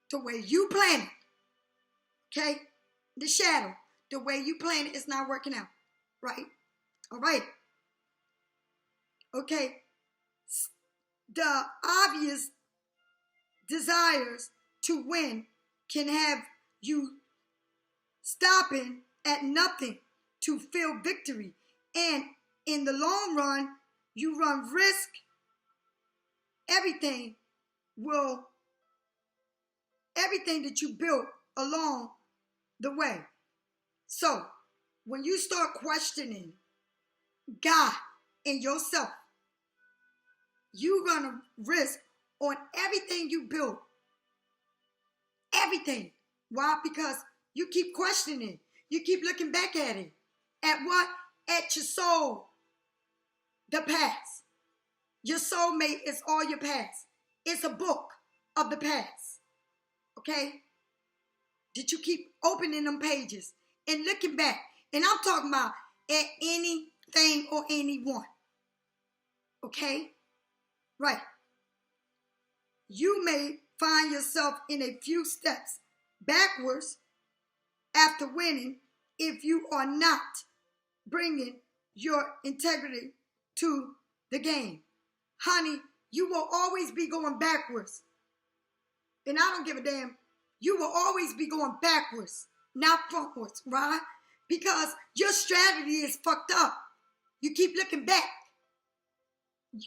the way you planned it. Okay? The shadow, the way you planned it is not working out. Right? All right. Okay. The obvious desires to win can have you stopping at nothing to feel victory. And in the long run, you run risk. Everything that you built along the way. So, when you start questioning God and yourself, you run a risk on everything you built. Everything. Why? Because you keep questioning. You keep looking back at it. At what? At your soul. The past. Your soulmate is all your past. It's a book of the past. Okay? Did you keep opening them pages and looking back? And I'm talking about at anything or anyone. Okay? Right. You may find yourself in a few steps backwards after winning if you are not bringing your integrity to the game. Honey, you will always be going backwards. And I don't give a damn. You will always be going backwards, not frontwards, right? Because your strategy is fucked up. You keep looking back.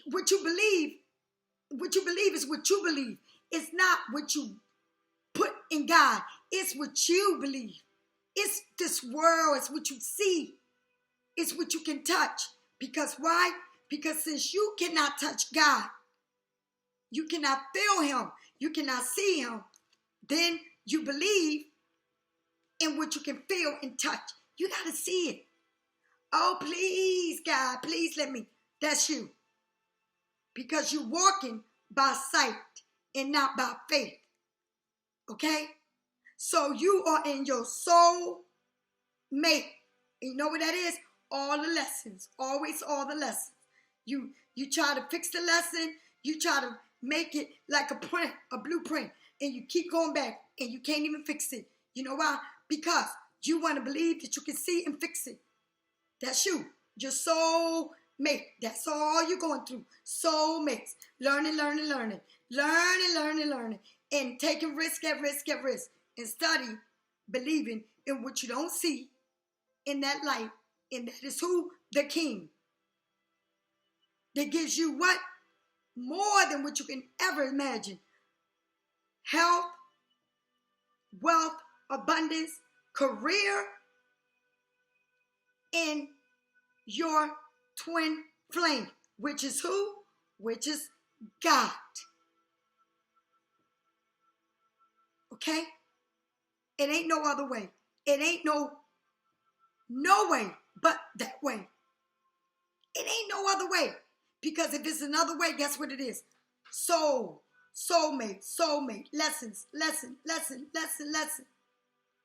What you believe is what you believe. It's not what you put in God. It's what you believe. It's this world. It's what you see. It's what you can touch. Because why? Because since you cannot touch God, you cannot feel him, you cannot see him, then you believe in what you can feel and touch. You got to see it. Oh, please, God, please let me. That's you. Because you're walking by sight and not by faith. Okay? So you are in your soul mate. You know what that is? All the lessons. Always all the lessons. You try to fix the lesson. You try to make it like a print, a blueprint. And you keep going back and you can't even fix it. You know why? Because you want to believe that you can see and fix it. That's you. Your soul mate. That's all you're going through. Soul mates. Learning. And taking risk at risk. And study, believing in what you don't see in that light. And that is who? The King. That gives you what? More than what you can ever imagine. Health, wealth, abundance, career, and your twin flame. Which is who? Which is God. Okay? It ain't no other way. It ain't no way but that way. It ain't no other way. Because if it's another way, guess what it is? Soulmate. Lessons.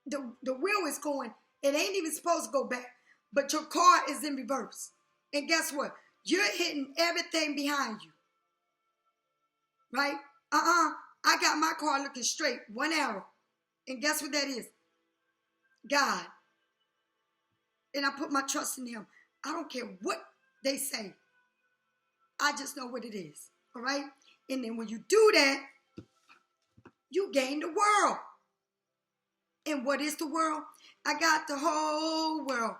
The wheel is going. It ain't even supposed to go back. But your car is in reverse. And guess what? You're hitting everything behind you. Right? I got my car looking straight. One arrow. And guess what that is? God. And I put my trust in him. I don't care what they say. I just know what it is. All right? And then when you do that, you gain the world. And what is the world? I got the whole world.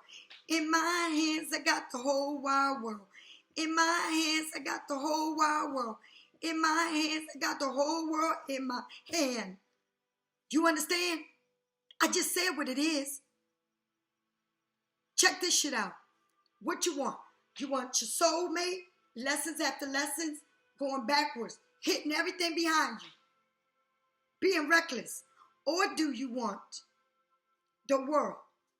In my hands, I got the whole wide world. In my hands, I got the whole wide world. In my hands, I got the whole world in my hand. You understand? I just said what it is. Check this shit out. What you want? You want your soulmate? Lessons after lessons, going backwards, hitting everything behind you, being reckless? Or do you want the world?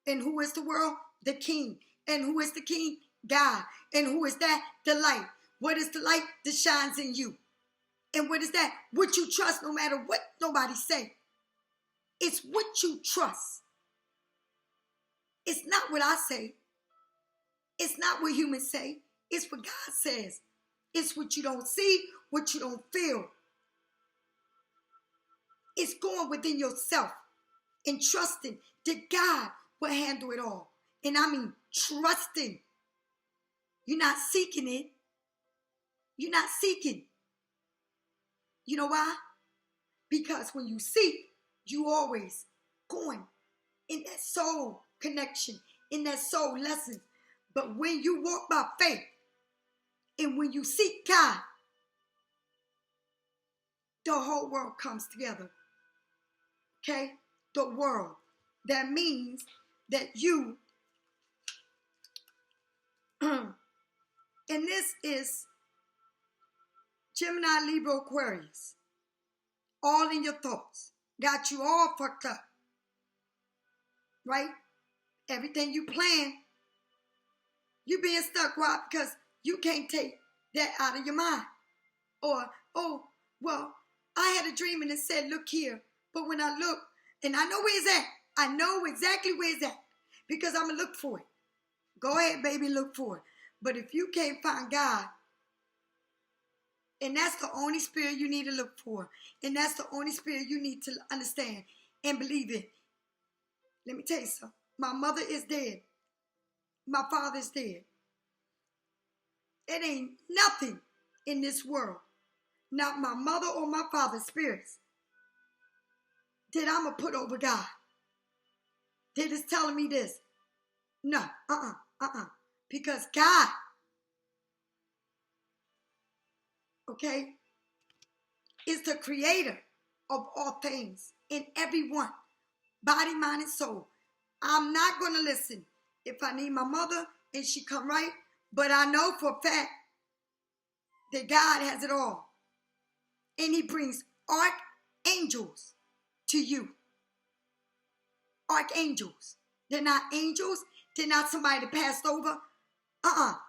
And who is the world? The King. And who is the King? God. And who is that? The light. What is the light? That shines in you. And what is that? What you trust no matter what nobody say. It's what you trust. It's not what I say. It's not what humans say. It's what God says. It's what you don't see, what you don't feel. It's going within yourself and trusting that God will handle it all. And I mean trusting. You're not seeking it. You're not seeking. You know why? Because when you seek, you always going in that soul connection, in that soul lesson. But when you walk by faith, and when you seek God, the whole world comes together. Okay? The world. That means that you, and this is Gemini, Libra, Aquarius. All in your thoughts. Got you all fucked up. Right? Everything you plan, you being stuck. Why? Because you can't take that out of your mind. Or, oh, well, I had a dream and it said, look here. But when I look, and I know where it's at. I know exactly where it's at. Because I'm going to look for it. Go ahead, baby, look for it. But if you can't find God, and that's the only spirit you need to look for. And that's the only spirit you need to understand and believe in. Let me tell you something. My mother is dead. My father is dead. It ain't nothing in this world, not my mother or my father's spirits, that I'm going to put over God. That is telling me this. No, Because God, okay, is the creator of all things in everyone, body, mind, and soul. I'm not going to listen if I need my mother and she come right, but I know for a fact that God has it all. And he brings archangels to you. Archangels. They're not angels. They're not somebody that passed over.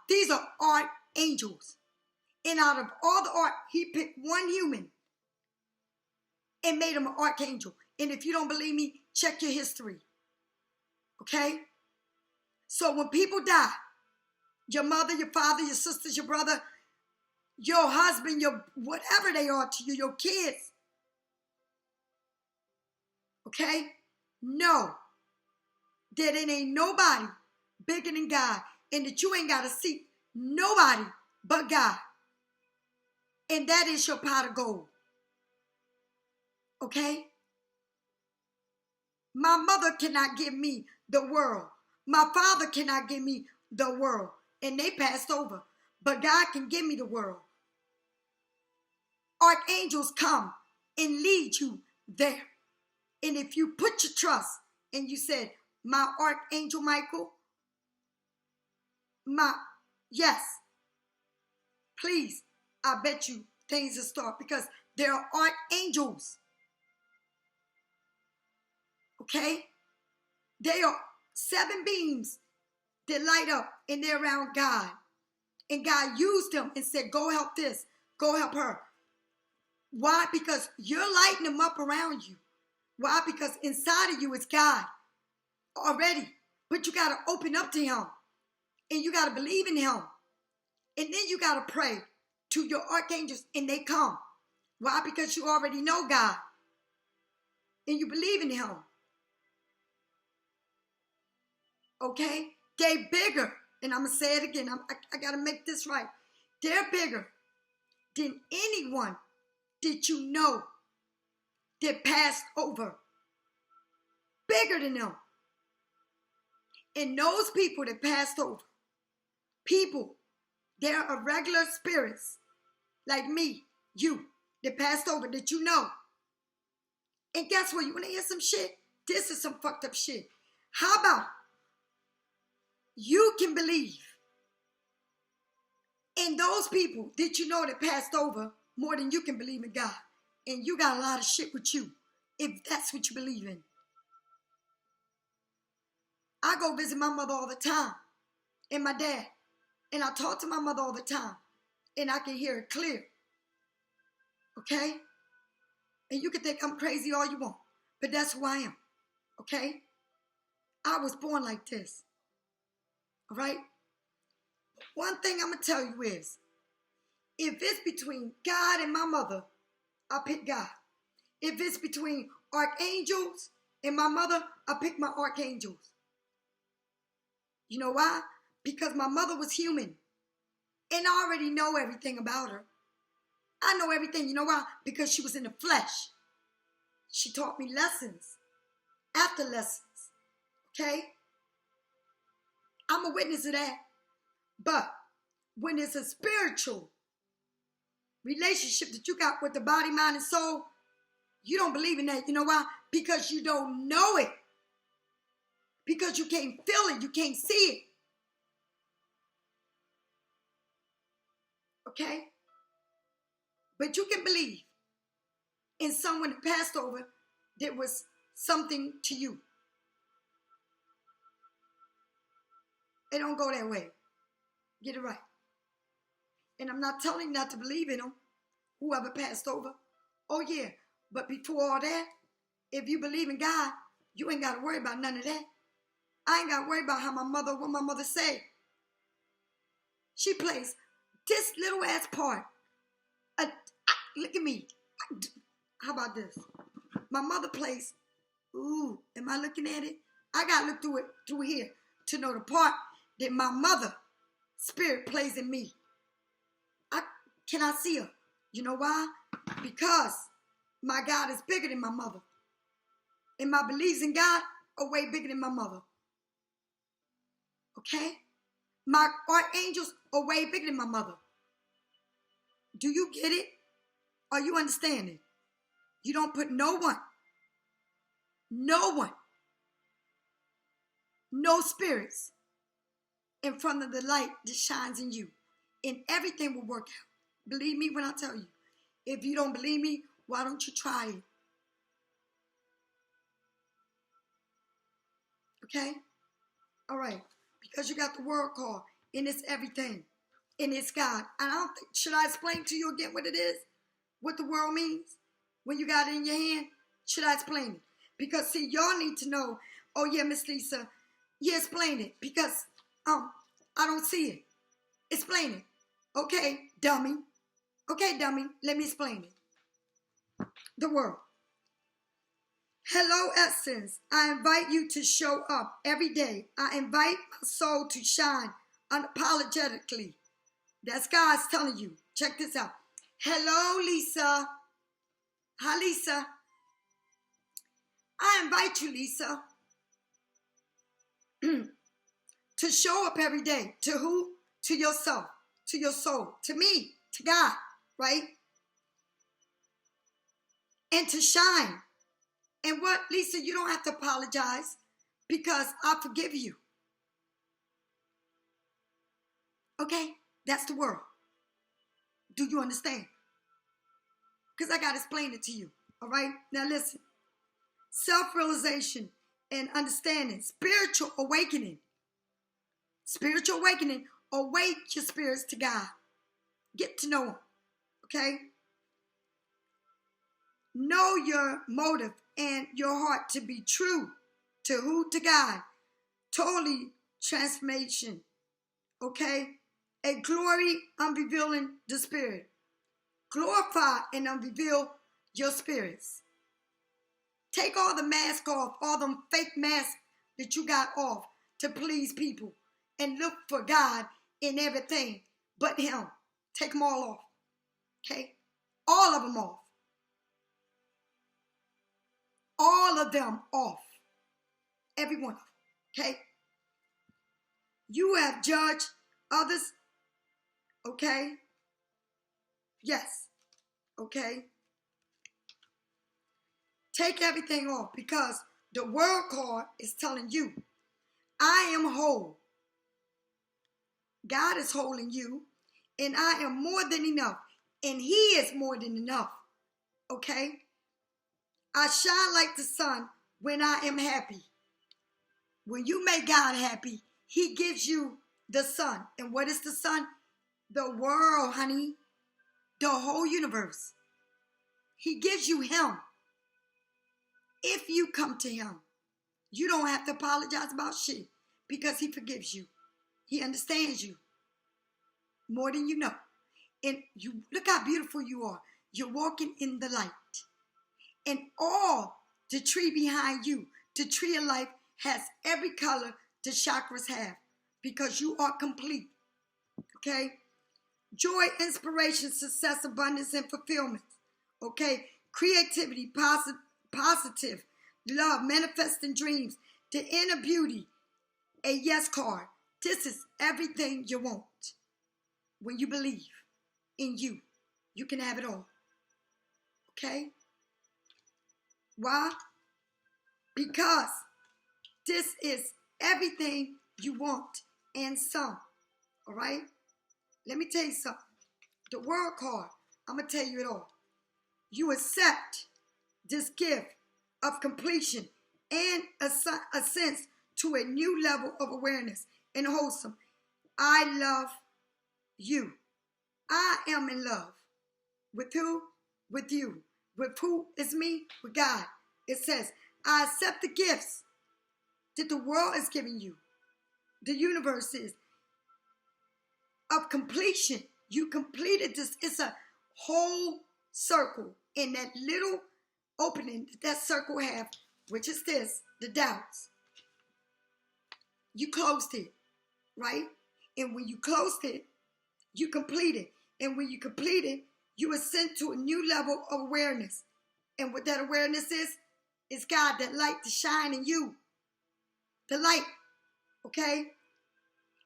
These are archangels. And out of all the art, he picked one human and made him an archangel. And if you don't believe me, check your history. Okay? So when people die, your mother, your father, your sisters, your brother, your husband, your whatever they are to you, your kids. Okay? Know that it ain't nobody bigger than God, and that you ain't got to seek nobody but God. And that is your pot of gold. Okay? My mother cannot give me the world. My father cannot give me the world. And they passed over. But God can give me the world. Archangels come and lead you there. And if you put your trust and you said, my Archangel Michael, yes, please, I bet you things will start, because there are archangels. Okay? They are 7 beams that light up and they're around God. And God used them and said, go help this, go help her. Why? Because you're lighting them up around you. Why? Because inside of you is God already. But you got to open up to him. And you got to believe in him. And then you got to pray to your archangels and they come. Why? Because you already know God. And you believe in him. Okay? They bigger. And I'm going to say it again. I got to make this right. They're bigger than anyone that you know that passed over. Bigger than them. And those people that passed over, people, they're irregular spirits like me, you, that passed over, that you know. And guess what? You want to hear some shit? This is some fucked up shit. How about you can believe in those people that you know that passed over more than you can believe in God. And you got a lot of shit with you, if that's what you believe in. I go visit my mother all the time, and my dad. And I talk to my mother all the time, and I can hear it clear. Okay? And you can think I'm crazy all you want, but that's who I am. Okay? I was born like this. All right? One thing I'm going to tell you is, if it's between God and my mother, I pick God. If it's between archangels and my mother, I pick my archangels. You know why? Because my mother was human. And I already know everything about her. I know everything. You know why? Because she was in the flesh. She taught me lessons. After lessons. Okay? I'm a witness of that. But when it's a spiritual relationship that you got with the body, mind, and soul, you don't believe in that. You know why? Because you don't know it. Because you can't feel it. You can't see it. Okay? But you can believe in someone that passed over that was something to you. It don't go that way. Get it right. And I'm not telling you not to believe in them, whoever passed over. Oh yeah, but before all that, if you believe in God, you ain't got to worry about none of that. I ain't got to worry about what my mother said. She plays this little ass part. Look at me. How about this? My mother plays, ooh, am I looking at it? I got to look through here to know the part that my mother spirit plays in me. Can I see her? You know why? Because my God is bigger than my mother. And my beliefs in God are way bigger than my mother. Okay? My archangels are way bigger than my mother. Do you get it? Are you understanding? You don't put no one, no spirits in front of the light that shines in you. And everything will work out. Believe me when I tell you. If you don't believe me, why don't you try it? Okay? All right. Because you got the word card, and it's everything. And it's God. And I don't think, should I explain to you again what it is? What the world means? When you got it in your hand? Should I explain it? Because, see, y'all need to know, oh, yeah, Miss Lisa, yeah, explain it. Because I don't see it. Explain it. Okay, dummy. Okay, dummy, let me explain it. The world. Hello, Essence. I invite you to show up every day. I invite my soul to shine unapologetically. That's God's telling you. Check this out. Hello, Lisa. Hi, Lisa. I invite you, Lisa, to show up every day. To who? To yourself, to your soul, to me, to God, right? And to shine. And what, Lisa, you don't have to apologize because I forgive you. Okay? That's the world. Do you understand? Because I got to explain it to you. All right? Now listen. Self-realization and understanding. Spiritual awakening. Spiritual awakening. Awake your spirits to God. Get to know Him. Okay? Know your motive and your heart to be true. To who? To God. Totally transformation. Okay? A glory unrevealing the spirit. Glorify and unreveal your spirits. Take all the mask off, all them fake masks that you got off to please people. And look for God in everything but Him. Take them all off. Okay? All of them off. All of them off. Every one of them. Okay? You have judged others. Okay? Yes. Okay? Take everything off because the world card is telling you, I am whole. God is whole in you, and I am more than enough, and He is more than enough. Okay? I shine like the sun when I am happy. When you make God happy, He gives you the sun. And what is the sun? The world, honey. The whole universe. He gives you Him. If you come to Him, you don't have to apologize about shit because He forgives you. He understands you more than you know. And you look how beautiful you are. You're walking in the light. And all the tree behind you, the tree of life, has every color the chakras have because you are complete. Okay? Joy, inspiration, success, abundance, and fulfillment. Okay? Creativity, positive, love, manifesting dreams, the inner beauty, a yes card. This is everything you want. When you believe in you, you can have it all. Okay? Why? Because this is everything you want and some. All right? Let me tell you something. The world card, I'm going to tell you it all. You accept this gift of completion and a sense to a new level of awareness and wholesome. I love you. I am in love. With who? With you. With who is me? With God. It says, I accept the gifts that the world is giving you. The universe is of completion. You completed this. It's a whole circle in that little opening that circle have, which is this, the doubts. You closed it, right? And when you closed it, you completed. And when you completed, you were sent to a new level of awareness. And what that awareness is God, that light to shine in you. The light, okay?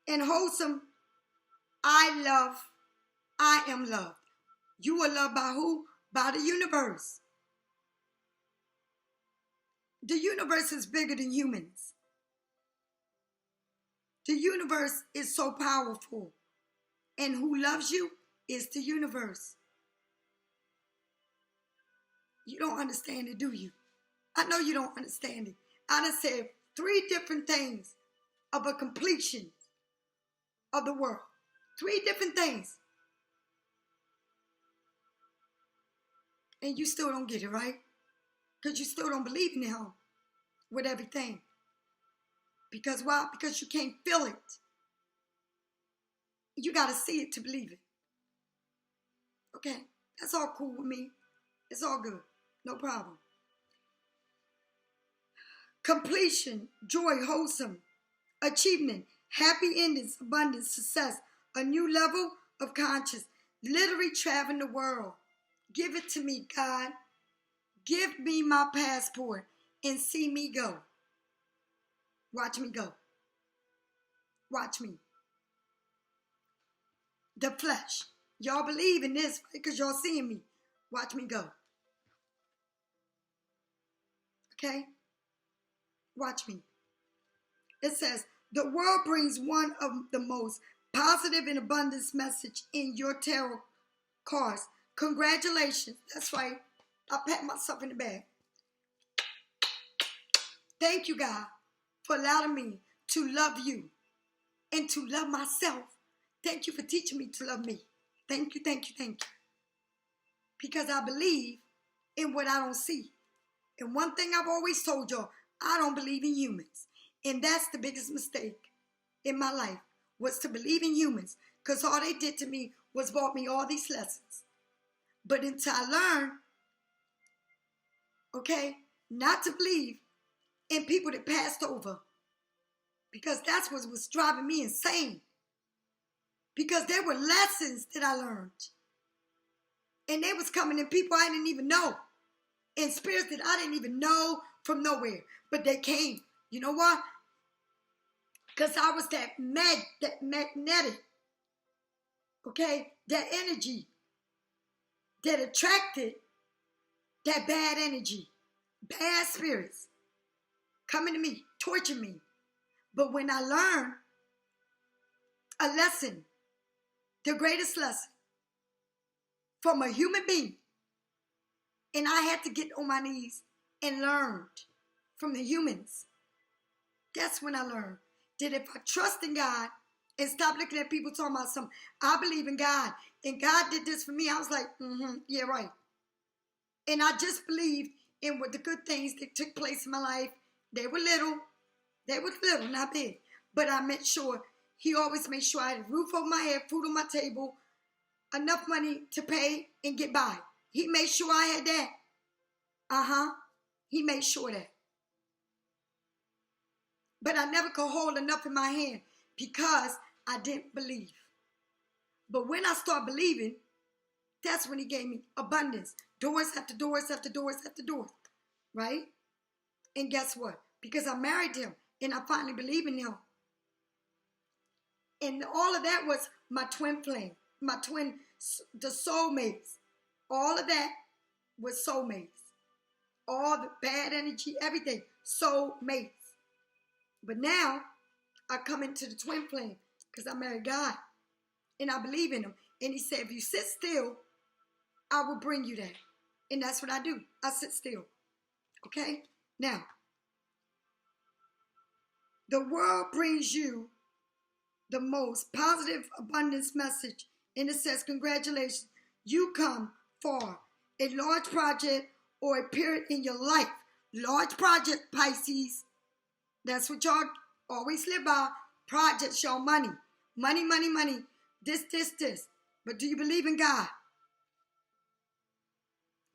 And wholesome, I am loved. You are loved by who? by the universe. The universe is bigger than humans. The universe is so powerful. And who loves you is the universe. You don't understand it, do you? I know you don't understand it. I done said 3 different things of a completion of the world. 3 different things. And you still don't get it, right? Because you still don't believe in him with everything. Because why? Because you can't feel it. You got to see it to believe it. Okay? That's all cool with me. It's all good. No problem. Completion, joy, wholesome, achievement, happy endings, abundance, success, a new level of conscious, literally traveling the world. Give it to me, God. Give me my passport and see me go. Watch me go. Watch me. The flesh. Y'all believe in this because y'all seeing me. Watch me go. Okay? Watch me. It says, the world brings one of the most positive and abundance message in your tarot cards. Congratulations. That's right. I pat myself in the back. Thank you, God, for allowing me to love you and to love myself. Thank you for teaching me to love me. Thank you, thank you, thank you. Because I believe in what I don't see. And one thing I've always told y'all, I don't believe in humans. And that's the biggest mistake in my life, was to believe in humans. Because all they did to me was brought me all these lessons. But until I learned, okay, not to believe in people that passed over. Because that's what was driving me insane. Because there were lessons that I learned. And they was coming in people I didn't even know. In spirits that I didn't even know from nowhere. But they came. You know what? Because I was that magnetic. Okay? That energy that attracted that bad energy. Bad spirits. Coming to me. Torturing me. But when I learned a lesson, the greatest lesson from a human being, and I had to get on my knees and learn from the humans. That's when I learned that if I trust in God and stop looking at people talking about something, I believe in God, and God did this for me, I was like, yeah, right. And I just believed in what the good things that took place in my life. They were little, not big. But I made sure, he always made sure I had a roof over my head, food on my table, enough money to pay and get by. He made sure I had that. He made sure that. But I never could hold enough in my hand because I didn't believe. But when I started believing, that's when he gave me abundance. Doors after doors after doors after doors. Right? And guess what? Because I married him and I finally believe in him. And all of that was my twin flame. My twin, the soulmates. All of that was soulmates. All the bad energy, everything. Soulmates. But now, I come into the twin flame because I married God. And I believe in him. And he said, if you sit still, I will bring you that. And that's what I do. I sit still. Okay? Now, the world brings you the most positive abundance message. And it says, congratulations. You come for a large project or a period in your life. Large project, Pisces. That's what y'all always live by. Projects, y'all money. Money, money, money. This. But do you believe in God?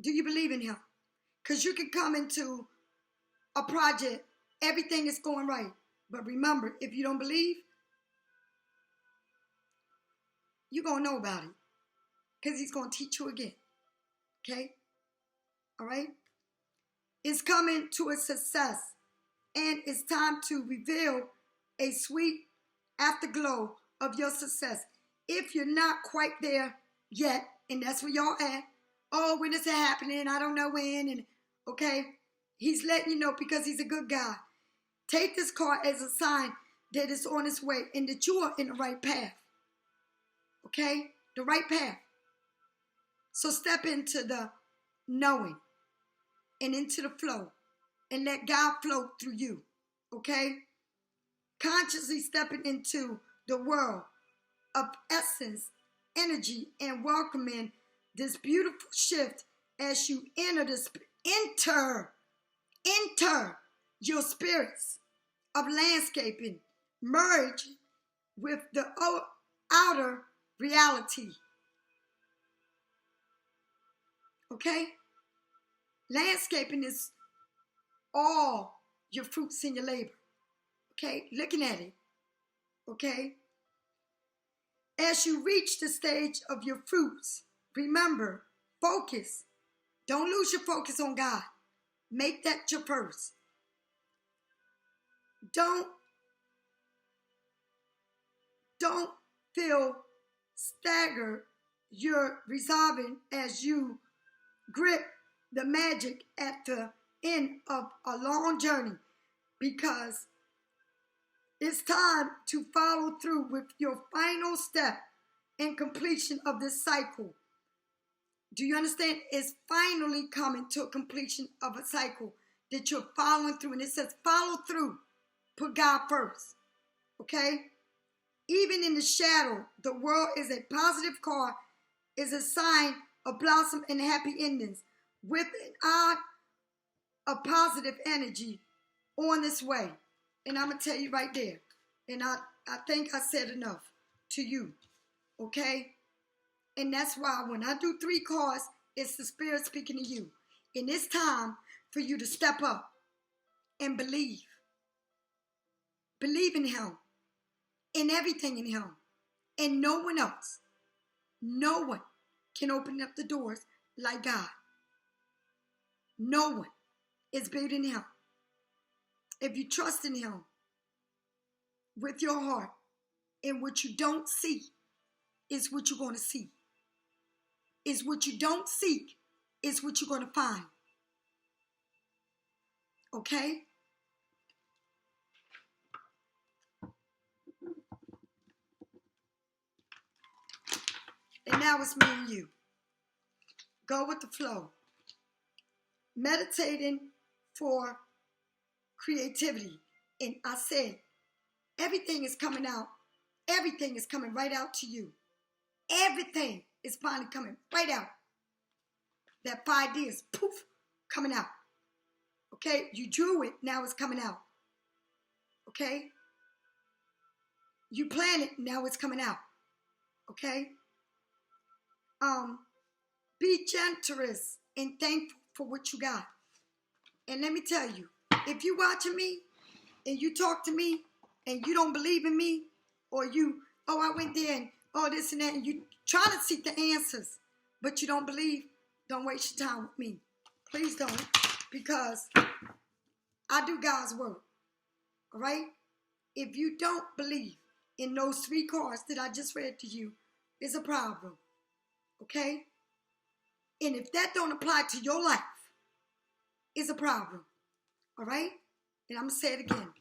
Do you believe in him? Because you can come into a project, everything is going right. But remember, if you don't believe, you're going to know about it. Because he's going to teach you again. Okay? All right? It's coming to a success. And it's time to reveal a sweet afterglow of your success. If you're not quite there yet, and that's where y'all at, Oh, when is it happening? I don't know when. And okay, he's letting you know because he's a good guy. Take this card as a sign that it's on its way and that you are in the right path. Okay? The right path. So step into the knowing and into the flow and let God flow through you. Okay? Consciously stepping into the world of essence, energy, and welcoming this beautiful shift as you enter your spirits of landscaping, merge with the outer reality. Okay? Landscaping is all your fruits and your labor. Okay? Looking at it. Okay? As you reach the stage of your fruits, remember, focus. Don't lose your focus on God. Make that your first. Don't feel staggered. You're resolving as you grip the magic at the end of a long journey, because it's time to follow through with your final step in completion of this cycle. Do you understand? It's finally coming to a completion of a cycle that you're following through. And it says follow through. Put God first. Okay? Even in the shadow, the world is a positive card, is a sign of blossom and happy endings with an odd of positive energy on this way. And I'm going to tell you right there. And I think I said enough to you. Okay? And that's why when I do 3 cards, it's the Spirit speaking to you. And it's time for you to step up and believe. Believe in Him. In everything in Him. And no one else. No one can open up the doors like God. No one is bigger than Him. If you trust in Him with your heart, and what you don't see is what you're going to see. Is what you don't seek is what you're going to find. Okay? And now it's me and you. Go with the flow. Meditating for creativity. And I said, everything is coming out. Everything is coming right out to you. Everything is finally coming right out. That 5 days, poof, coming out. Okay? You drew it, now it's coming out. Okay? You planned it, now it's coming out. Okay? Be generous and thankful for what you got. And let me tell you, if you watching me and you talk to me and you don't believe in me, or you, oh, I went there and oh, this and that, and you try to seek the answers, but you don't believe, don't waste your time with me. Please don't, because I do God's work. All right? If you don't believe in those 3 cards that I just read to you, it's a problem. Okay? And if that don't apply to your life, it's a problem. All right? And I'm going to say it again.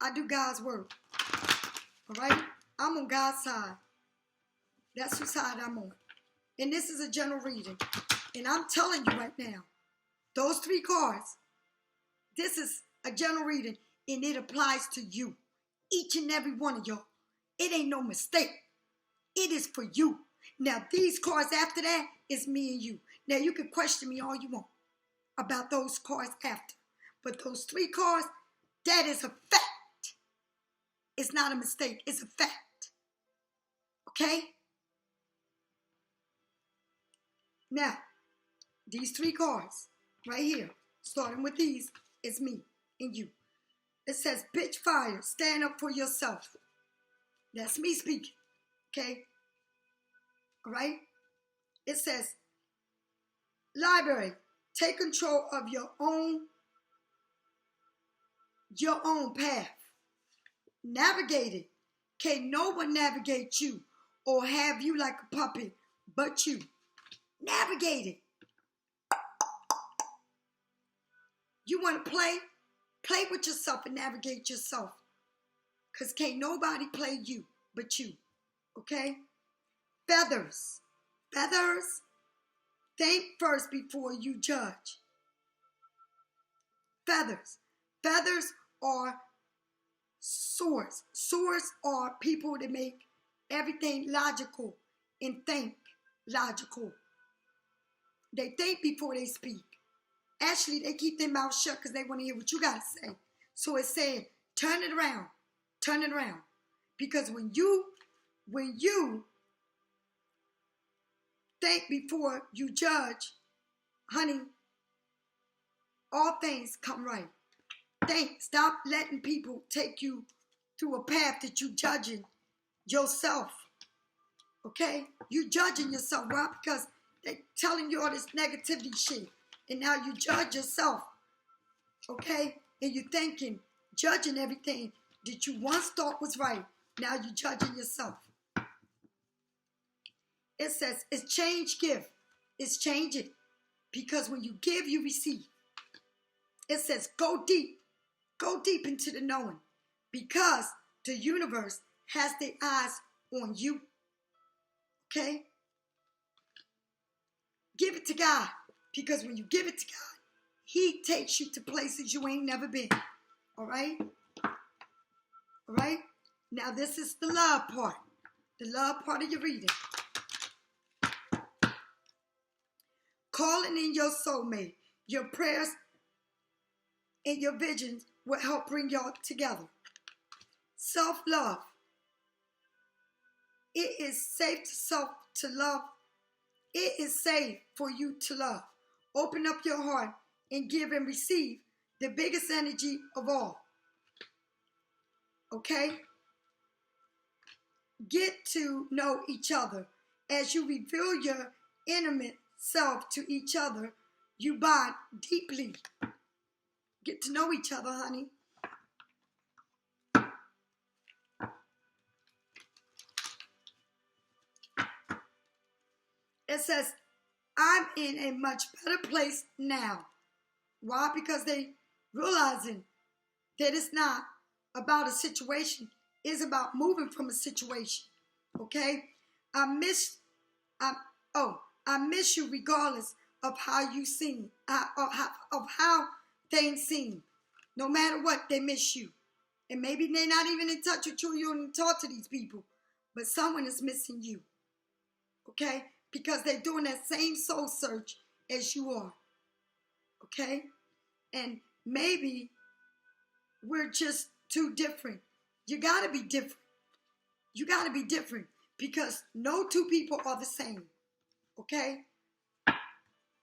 I do God's work. All right? I'm on God's side. That's whose side I'm on. And this is a general reading. And I'm telling you right now, those 3 cards, this is a general reading, and it applies to you. Each and every one of y'all. It ain't no mistake. It is for you. Now, these cards after that is me and you. Now, you can question me all you want about those cards after. But those 3 cards, that is a fact. It's not a mistake. It's a fact. Okay? Now, these 3 cards right here, starting with these, is me and you. It says, bitch fire, stand up for yourself. That's me speaking. Okay? All right? It says, library, take control of your own path. Navigate it. Can't no one navigate you or have you like a puppet but you. Navigate it. You want to play? Play with yourself and navigate yourself. Because can't nobody play you but you. Okay? Feathers. Feathers. Think first before you judge. Feathers. Feathers are swords. Swords are people that make everything logical and think logical. They think before they speak. Actually, they keep their mouth shut because they want to hear what you got to say. So it's saying, turn it around. Turn it around. Because when you think before you judge, honey, all things come right. Think. Stop letting people take you through a path that you judging yourself. Okay? You judging yourself. Why? Because they telling you all this negativity shit. And now you judge yourself. Okay? And you thinking, judging everything that you once thought was right. Now you judging yourself. It says, it's change, give. It's change it. Because when you give, you receive. It says, go deep. Go deep into the knowing. Because the universe has their eyes on you. Okay? Give it to God. Because when you give it to God, He takes you to places you ain't never been. All right? All right? Now this is the love part. The love part of your reading. Calling in your soulmate. Your prayers and your visions will help bring y'all together. Self-love. It is safe to love. It is safe for you to love. Open up your heart and give and receive the biggest energy of all. Okay? Get to know each other. As you reveal your intimate self to each other, you bond deeply. Get to know each other, honey. It says, I'm in a much better place now. Why? Because they realizing that it's not about a situation. It's about moving from a situation. Okay? I miss you regardless of how you seem, of how things seem. No matter what, they miss you. And maybe they're not even in touch with you. You don't even talk to these people. But someone is missing you. Okay? Because they're doing that same soul search as you are. Okay? And maybe we're just too different. You got to be different. You got to be different. Because no two people are the same. Okay?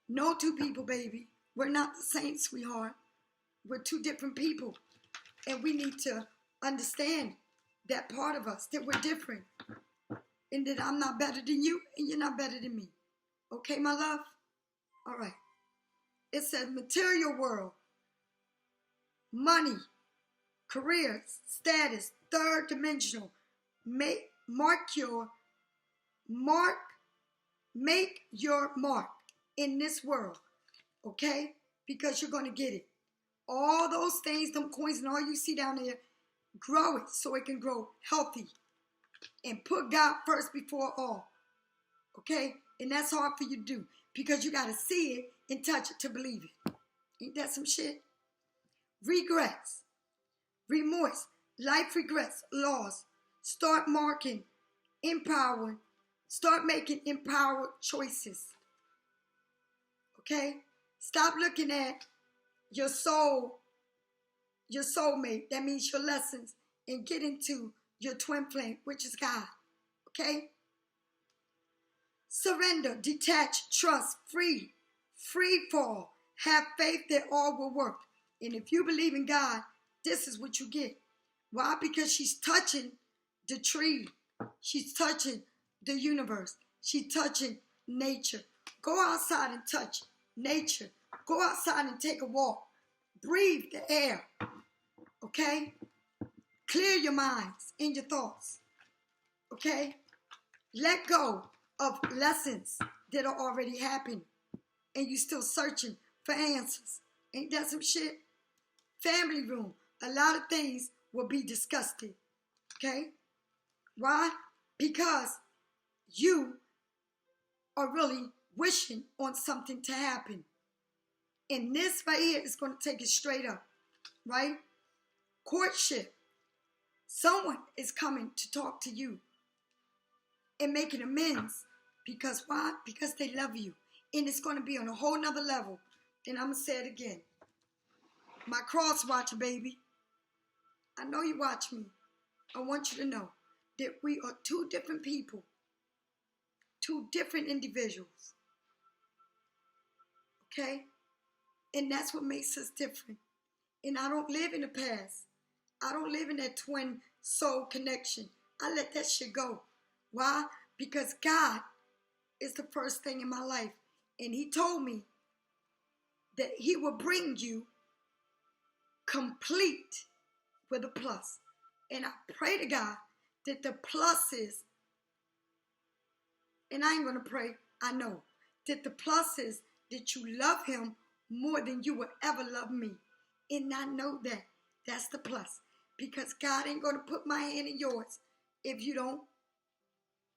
No two people, baby. We're not the same, sweetheart. We're two different people. And we need to understand that part of us, that we're different. And that I'm not better than you and you're not better than me. Okay, my love? All right. It says material world, money, career, status, third dimensional. Make your mark in this world. Okay? Because you're going to get it. All those things, them coins and all you see down there, grow it so it can grow healthy. And put God first before all. Okay? And that's hard for you to do. Because you got to see it and touch it to believe it. Ain't that some shit? Regrets. Remorse. Life regrets. Loss. Start marking. Empowering. Start making empowered choices. Okay? Stop looking at your soul, your soulmate. That means your lessons. And get into your twin flame, which is God. Okay? Surrender, detach, trust, free fall. Have faith that all will work. And if you believe in God, this is what you get. Why? Because she's touching the tree. She's touching the universe. She's touching nature. Go outside and touch nature. Go outside and take a walk. Breathe the air. Okay? Clear your minds and your thoughts. Okay? Let go of lessons that are already happening. And you still searching for answers. Ain't that some shit? Family room. A lot of things will be discussed. Okay? Why? Because you are really wishing on something to happen. And this right here is going to take it straight up. Right? Courtship. Someone is coming to talk to you and making amends. Because why? Because they love you. And it's going to be on a whole nother level. And I'm going to say it again. My cross watcher, baby. I know you watch me. I want you to know that we are two different people. Two different individuals. Okay? And that's what makes us different. And I don't live in the past. I don't live in that twin soul connection. I let that shit go. Why? Because God is the first thing in my life. And he told me that he will bring you complete with a plus. And I pray to God that the plus is, and I ain't going to pray, I know, that the plus is that you love him more than you will ever love me. And I know that. That's the plus. Because God ain't going to put my hand in yours if you don't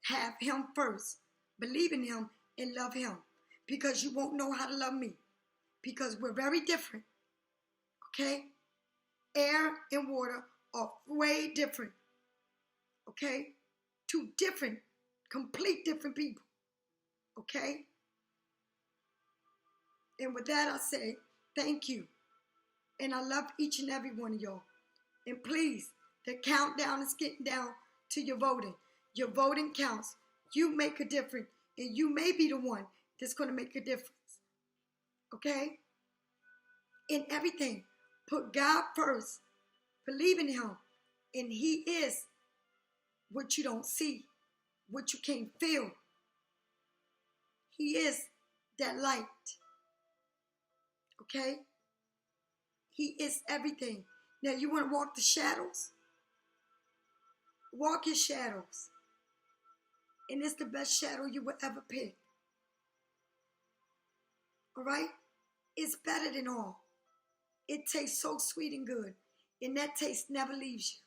have him first. Believe in him and love him. Because you won't know how to love me. Because we're very different. Okay? Air and water are way different. Okay? Two different, complete different people. Okay? And with that, I say thank you. And I love each and every one of y'all. And please, the countdown is getting down to your voting. Your voting counts. You make a difference. And you may be the one that's going to make a difference. Okay? In everything, put God first. Believe in him. And he is what you don't see, what you can't feel. He is that light. Okay? He is everything. Now, you want to walk the shadows? Walk his shadows. And it's the best shadow you will ever pick. All right? It's better than all. It tastes so sweet and good. And that taste never leaves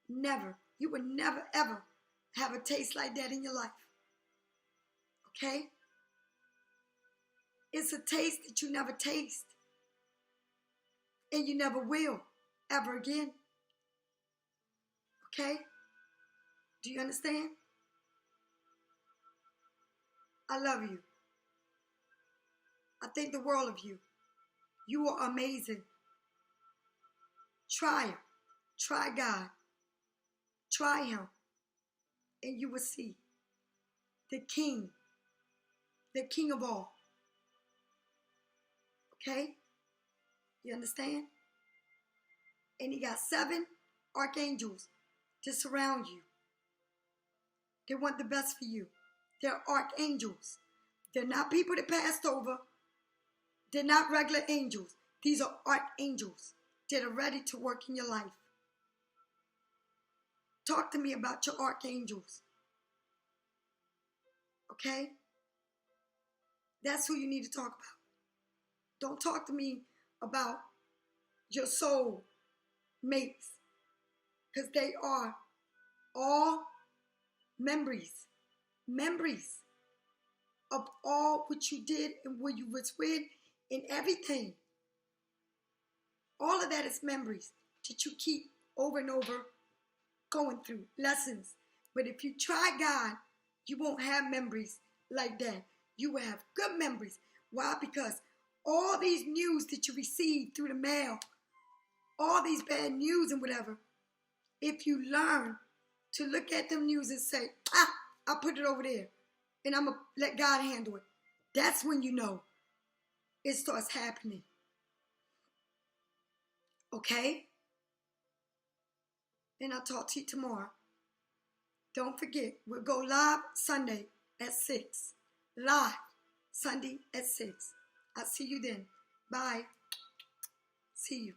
you. Never. You will never, ever have a taste like that in your life. Okay? It's a taste that you never taste. And you never will ever again. Okay? Do you understand? I love you. I think the world of you. You are amazing. Try him. Try God. Try him. And you will see the king of all. Okay? You understand? And he got 7 archangels to surround you. They want the best for you. They're archangels. They're not people that passed over. They're not regular angels. These are archangels that are ready to work in your life. Talk to me about your archangels. Okay? That's who you need to talk about. Don't talk to me about your soul mates. Because they are all memories of all what you did and where you was with and everything. All of that is memories that you keep over and over going through, lessons. But if you try God, you won't have memories like that. You will have good memories. Why? Because all these news that you receive through the mail, all these bad news and whatever, if you learn to look at them news and say, I'll put it over there and I'm going to let God handle it. That's when you know it starts happening. Okay? And I'll talk to you tomorrow. Don't forget, we'll go live Sunday at 6. Live Sunday at 6. I'll see you then. Bye. See you.